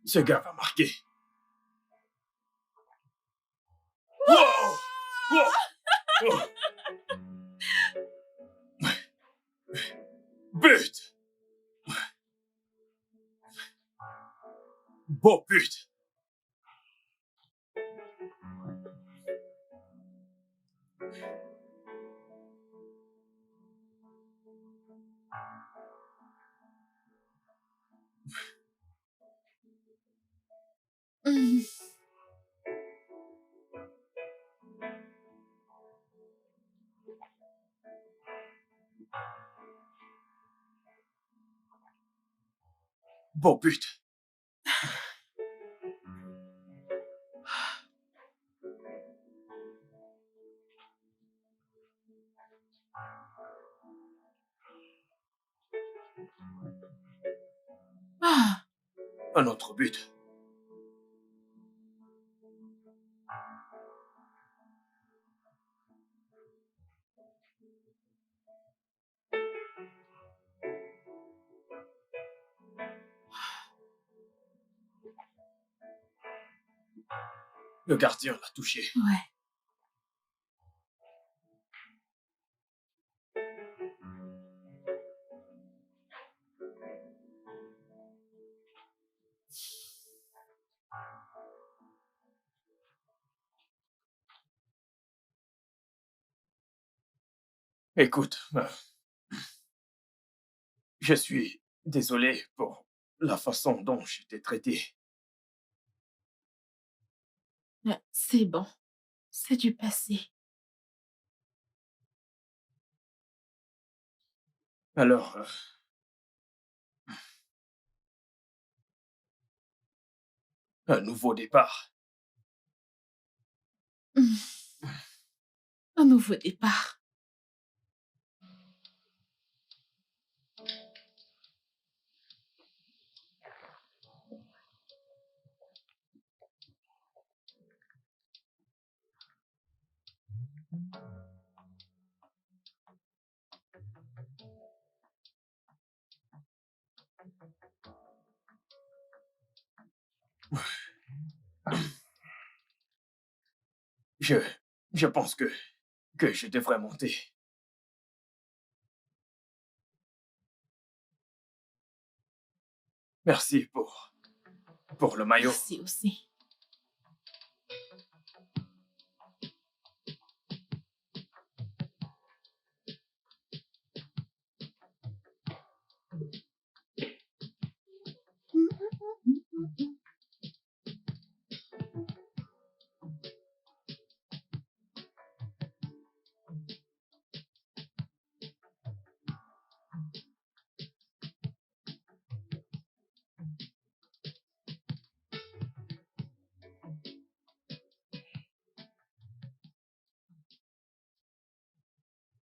Ce gars va marquer. Wow! Wow! Oh. But! beau but. Hum, Beau but. Ah, Un autre but. Le gardien l'a touché. ouais. Écoute, je suis désolé pour la façon dont j'étais traité. C'est bon. C'est du passé. Alors, un nouveau départ. Hum, Un nouveau départ. Je, je pense que je devrais monter. Merci pour le maillot. Merci aussi.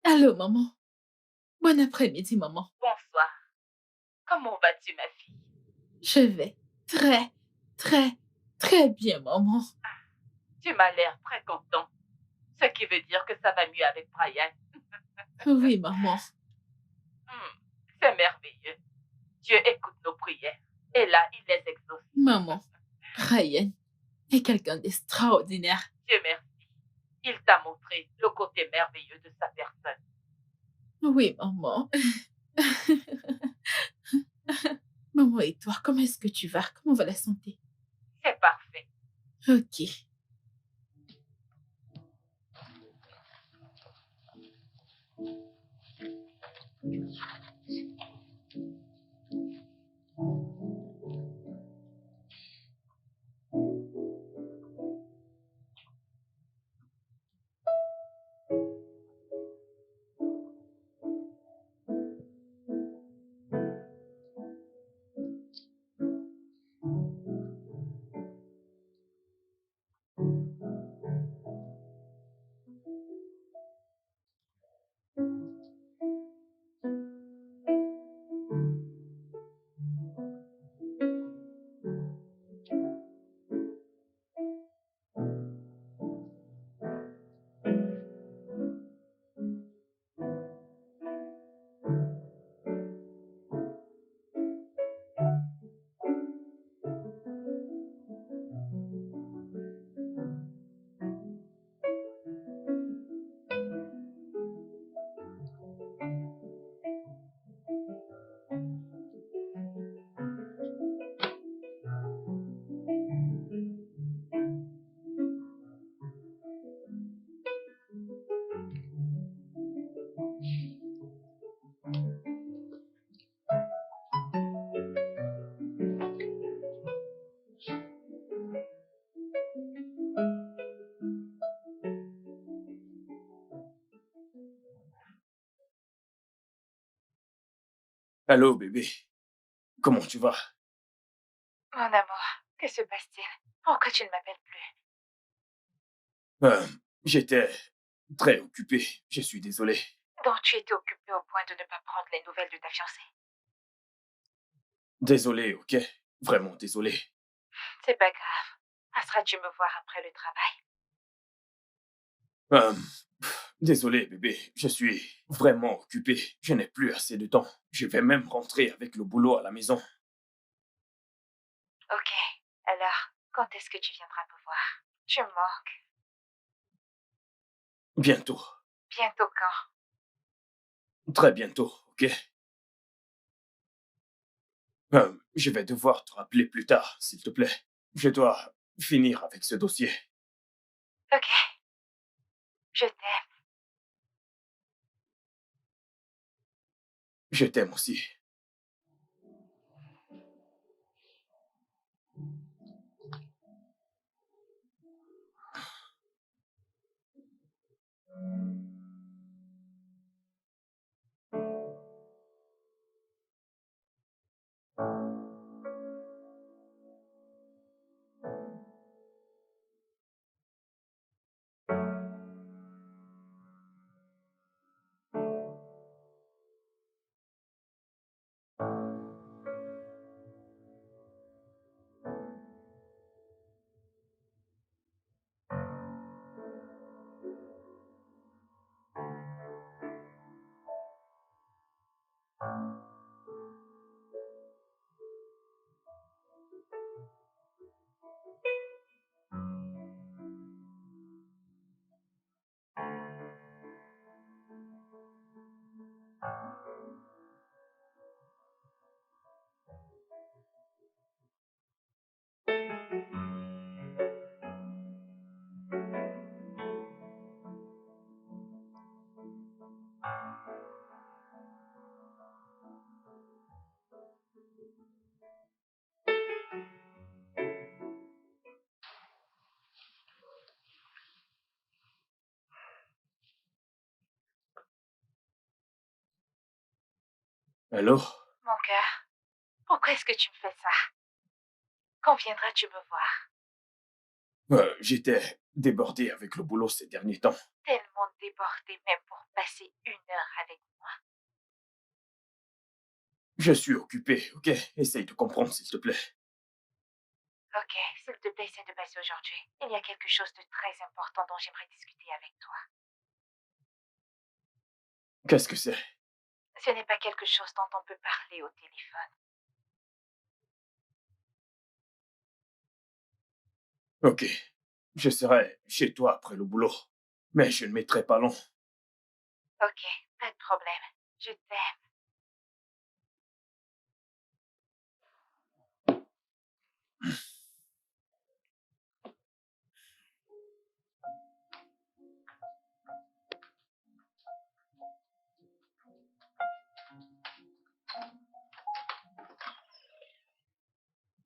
Allô, maman. Bon après-midi, maman. Bonsoir. Comment vas-tu, ma fille? Je vais très, très, très bien, maman. Tu m'as l'air très content. Ce qui veut dire que ça va mieux avec Brian. Oui, maman. C'est merveilleux. Dieu écoute nos prières. Et là, il les exauce. Maman, Ryan est quelqu'un d'extraordinaire. Dieu merci. Il t'a montré le côté merveilleux de sa personne. Oui, maman. Maman et toi, comment est-ce que tu vas? Comment va la santé? C'est parfait. Ok. Allô, bébé. Comment tu vas? Mon amour, que se passe-t-il? Pourquoi tu ne m'appelles plus? J'étais très occupé. Je suis désolé. Donc tu étais occupé au point de ne pas prendre les nouvelles de ta fiancée. Désolé, ok? Vraiment désolé. C'est pas grave. Passeras-tu me voir après le travail? Désolé, bébé. Je suis vraiment occupé. Je n'ai plus assez de temps. Je vais même rentrer avec le boulot à la maison. Ok. Alors, quand est-ce que tu viendras me voir? Tu me manques. Bientôt. Bientôt quand? Très bientôt, ok? Je vais devoir te rappeler plus tard, s'il te plaît. Je dois finir avec ce dossier. Ok. Je t'aime. Je t'aime aussi. Allô? Mon cœur, pourquoi est-ce que tu me fais ça? Quand viendras-tu me voir? J'étais débordé avec le boulot ces derniers temps. Tellement débordée même pour passer 1 heure avec moi. Je suis occupé, ok? Essaye de comprendre, s'il te plaît. Ok, s'il te plaît, essaie de passer aujourd'hui. Il y a quelque chose de très important dont j'aimerais discuter avec toi. Qu'est-ce que c'est? Ce n'est pas quelque chose dont on peut parler au téléphone. Ok. Je serai chez toi après le boulot. Mais je ne mettrai pas long. Ok, pas de problème. Je t'aime.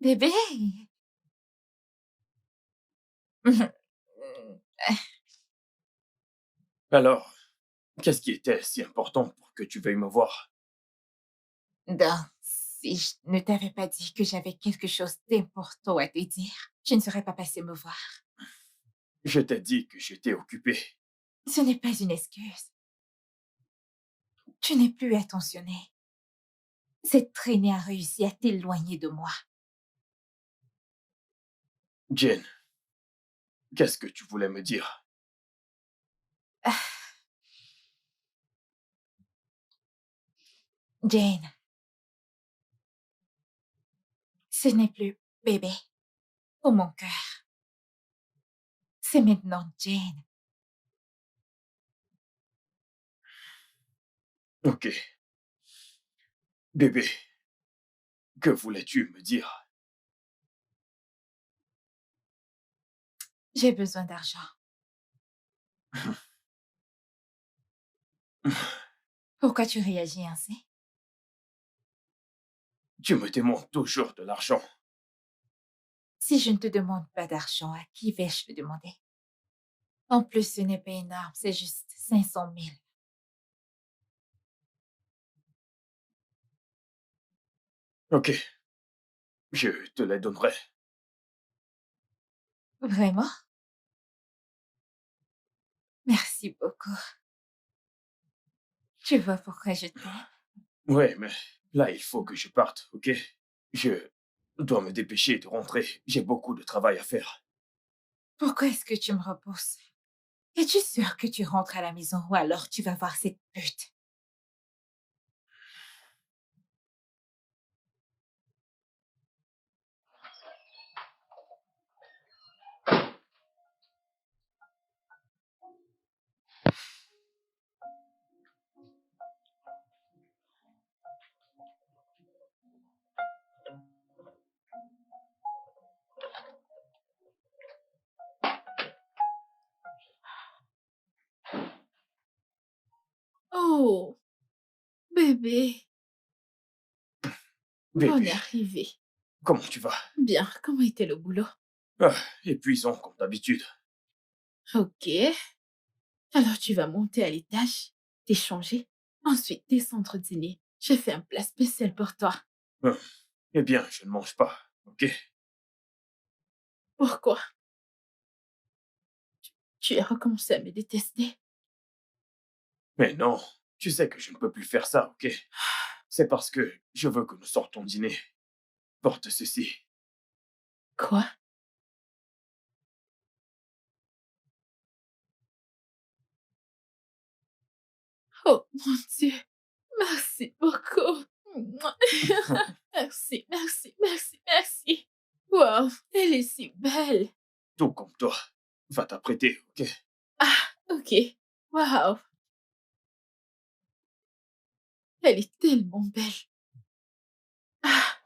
Bébé. Alors, qu'est-ce qui était si important pour que tu veuilles me voir? Donc, si je ne t'avais pas dit que j'avais quelque chose d'important à te dire, je ne serais pas passée me voir. Je t'ai dit que j'étais occupé. Ce n'est pas une excuse. Tu n'es plus attentionné. Cette traînée a réussi à t'éloigner de moi. Jane, qu'est-ce que tu voulais me dire? Jane, ce n'est plus bébé pour mon cœur. C'est maintenant Jane. Ok. Bébé, que voulais-tu me dire? J'ai besoin d'argent. Pourquoi tu réagis ainsi? Tu me demandes toujours de l'argent. Si je ne te demande pas d'argent, à qui vais-je le demander? En plus, ce n'est pas énorme, c'est juste 500 000. Ok, je te les donnerai. Vraiment? Merci beaucoup. Tu vois pourquoi je t'aime? Ouais, mais là, il faut que je parte, ok? Je dois me dépêcher de rentrer. J'ai beaucoup de travail à faire. Pourquoi est-ce que tu me repousses? Es-tu sûr que tu rentres à la maison ou alors tu vas voir cette pute? Oh, bébé, bonne Bébé, arrivée. comment tu vas? Bien, comment était le boulot? Ah, épuisant comme d'habitude. Ok. Alors tu vas monter à l'étage, t'échanger, ensuite descendre dîner. J'ai fait un plat spécial pour toi. Ah, eh bien, je ne mange pas, ok? Pourquoi? Tu as recommencé à me détester? Mais non, tu sais que je ne peux plus faire ça, ok? C'est parce que je veux que nous sortons dîner. Porte ceci. Quoi? Oh mon Dieu, merci beaucoup. Merci, merci, merci, merci. Wow, elle est si belle. Tout comme toi. Va t'apprêter, ok? Ah, ok. Wow, elle est tellement belle. Ah,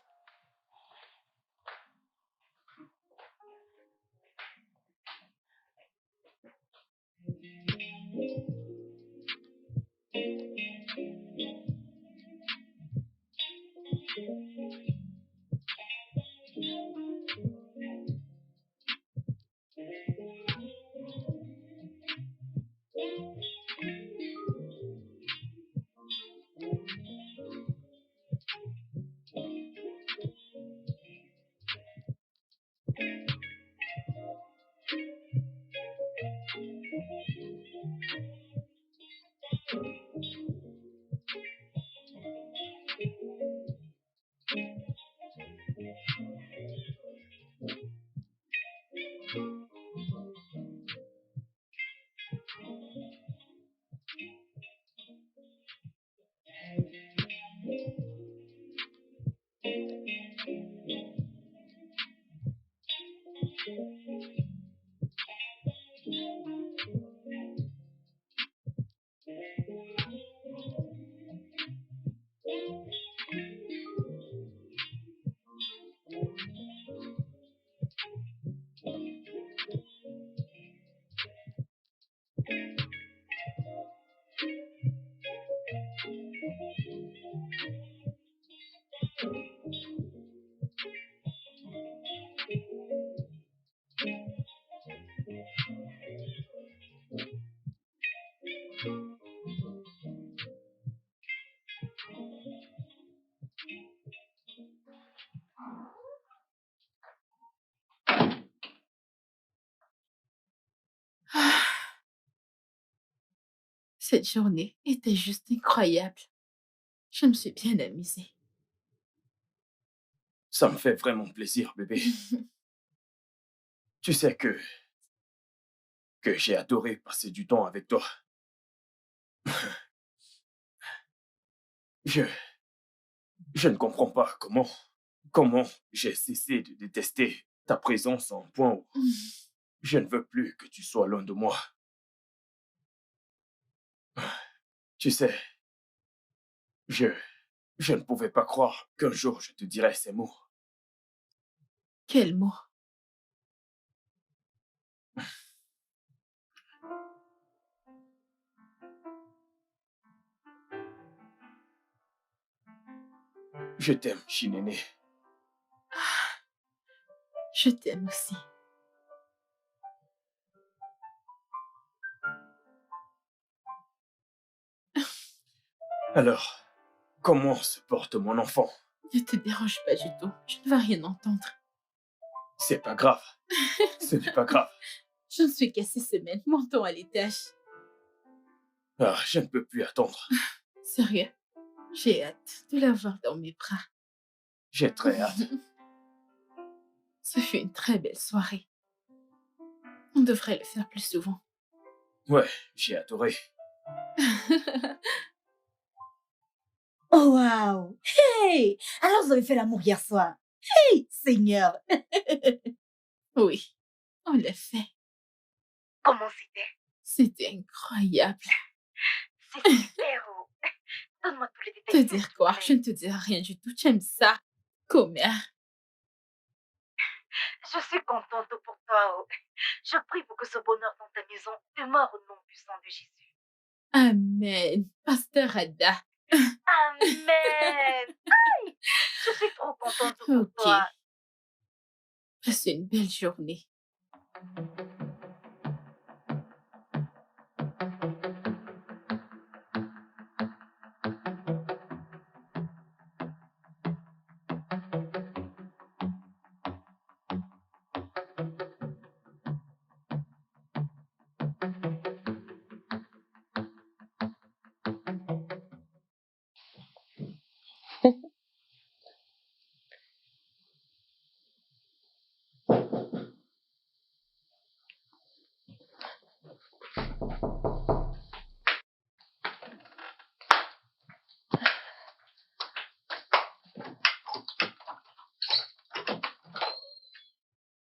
ah. Cette journée était juste incroyable. Je me suis bien amusée. Ça me fait vraiment plaisir, bébé. Tu sais que j'ai adoré passer du temps avec toi. Je, je ne comprends pas comment j'ai cessé de détester ta présence à un point où je ne veux plus que tu sois loin de moi. Tu sais, je, je ne pouvais pas croire qu'un jour je te dirais ces mots. Quel mot? Je t'aime, Chinéné. Je t'aime aussi. Alors, comment se porte mon enfant? Ne te dérange pas du tout. Je ne vais rien entendre. C'est pas grave. Ce n'est pas grave. Je ne suis qu'à 6 semaines. Montons à l'étage. Ah, je ne peux plus attendre. Sérieux, j'ai hâte de l'avoir dans mes bras. J'ai très hâte. Ce fut une très belle soirée. On devrait le faire plus souvent. Ouais, j'ai adoré. Oh, waouh! Hey! Alors, vous avez fait l'amour hier soir. Hey, Seigneur! Oui, on l'a fait. Comment c'était? C'était incroyable. C'est super. Oh. Donne-moi tous les Te détails. s'il dire te quoi? plaît. Je ne te dirai rien du tout. J'aime ça. Commère. Je suis contente pour toi. Oh. Je prie pour que ce bonheur dans ta maison demeure au nom puissant de Jésus. Amen. Pasteur Ada. Amen. Aïe, je suis trop contente pour Ok. toi. Passe une belle journée.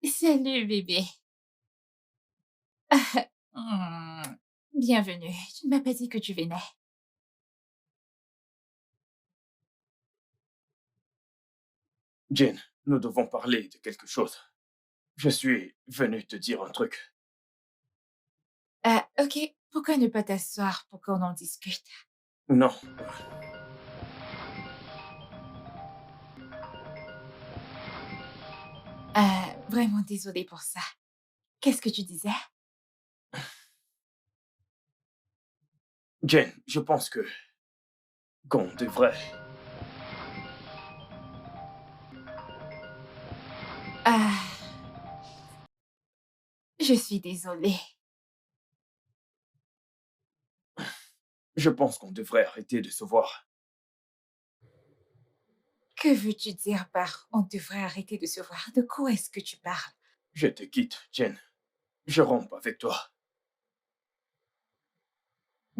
Salut, bébé. Bienvenue. Tu ne m'as pas dit que tu venais. Jane, nous devons parler de quelque chose. Je suis venu te dire un truc. Ok. Pourquoi ne pas t'asseoir pour qu'on en discute? Non. Vraiment désolée pour ça. Qu'est-ce que tu disais? Jane, je pense qu'on devrait... Je suis désolée. Je pense qu'on devrait arrêter de se voir. Que veux-tu dire par on devrait arrêter de se voir? De quoi est-ce que tu parles? Je te quitte, Jane. Je romps avec toi.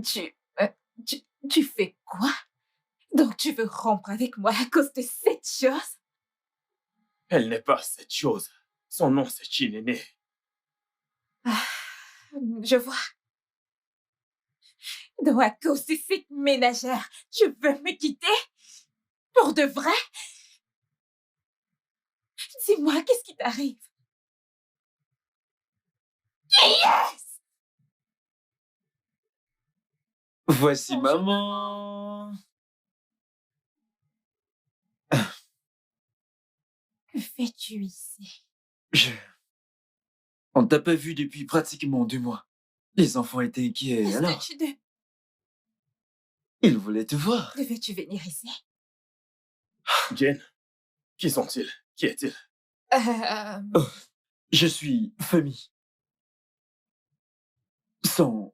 Tu fais quoi? Donc tu veux rompre avec moi à cause de cette chose? Elle n'est pas cette chose. Son nom, c'est Chinene. Je vois. Donc à cause de cette ménagère, tu veux me quitter? Pour de vrai? Dis-moi, qu'est-ce qui t'arrive? Yes! Voici Bonjour, maman. Que fais-tu ici? On t'a pas vu depuis pratiquement 2 mois. Les enfants étaient inquiets, Est-ce alors que tu ils voulaient te voir. devais-tu venir ici? Jane, qui sont-ils? Qui est-il? Oh, je suis famille. Son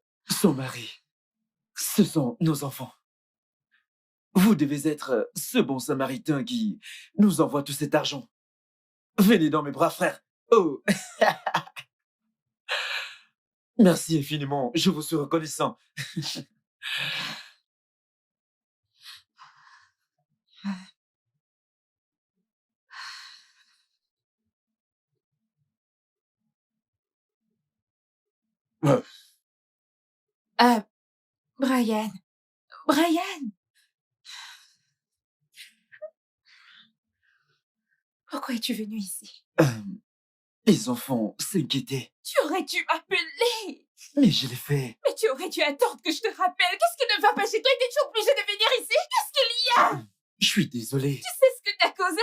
mari. Ce sont nos enfants. Vous devez être ce bon samaritain qui nous envoie tout cet argent. Venez dans mes bras, frère. Oh! Merci infiniment. Je vous suis reconnaissant. Brian. Brian! Pourquoi es-tu venu ici? Les enfants s'inquiétaient, Tu aurais dû m'appeler! mais je l'ai fait. Mais tu aurais dû attendre que je te rappelle. Qu'est-ce qui ne va pas chez toi? Étais-tu obligé de venir ici? Qu'est-ce qu'il y a? Je suis désolé. Tu sais ce que t'as causé?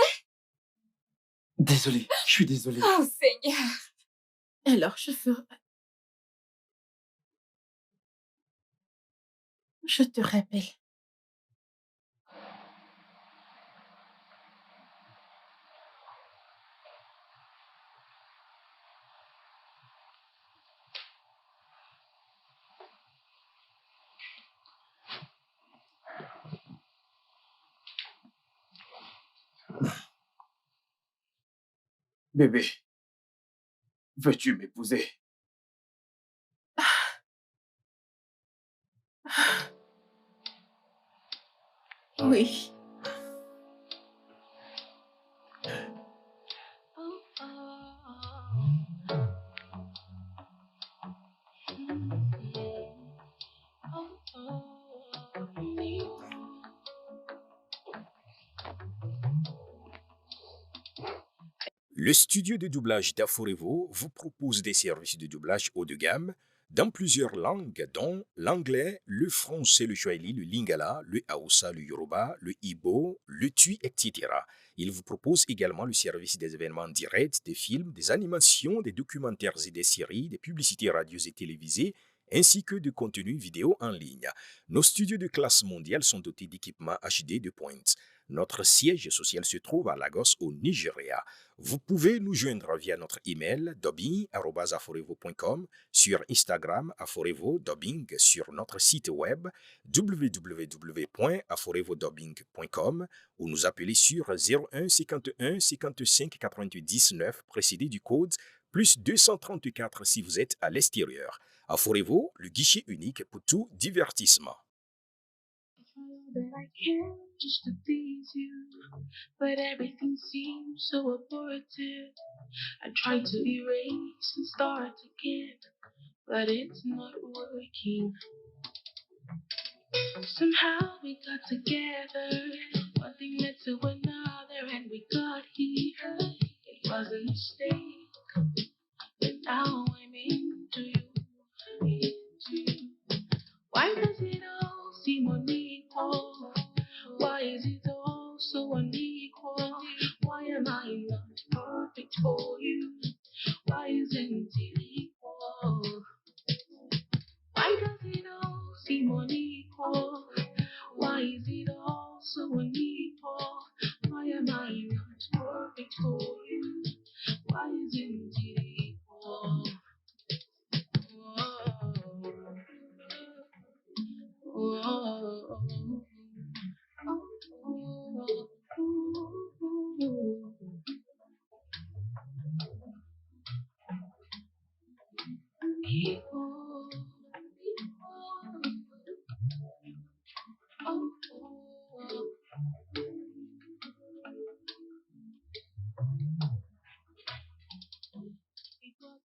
Désolé. Je suis désolé. Oh Seigneur! Alors, je ferai... Je te rappelle. Bébé, veux-tu m'épouser? Oui. Le studio de doublage d'Aforevo vous propose des services de doublage haut de gamme dans plusieurs langues, dont l'anglais, le français, le swahili, le lingala, le hausa, le yoruba, le igbo, le tui, etc. Il vous propose également le service des événements directs, des films, des animations, des documentaires et des séries, des publicités radios et télévisées, ainsi que de contenus vidéo en ligne. Nos studios de classe mondiale sont dotés d'équipements HD de pointe. Notre siège social se trouve à Lagos, au Nigeria. Vous pouvez nous joindre via notre email dubbing@aforevo.com, sur Instagram aforevo-dubbing, sur notre site web www.aforevodubbing.com ou nous appeler sur 01 51 55 99 précédé du code plus 234 si vous êtes à l'extérieur. Aforevo, le guichet unique pour tout divertissement. That I can just to please you, but everything seems so abortive. I try to erase and start again, but it's not working. Somehow we got together, one thing led to another, and we got here. It was a mistake, but now I'm into you, into you. Why does it all seem unequal? Why is it all so unequal? Why am I not perfect for you? Why isn't it equal? Why does it all seem unequal? Why is it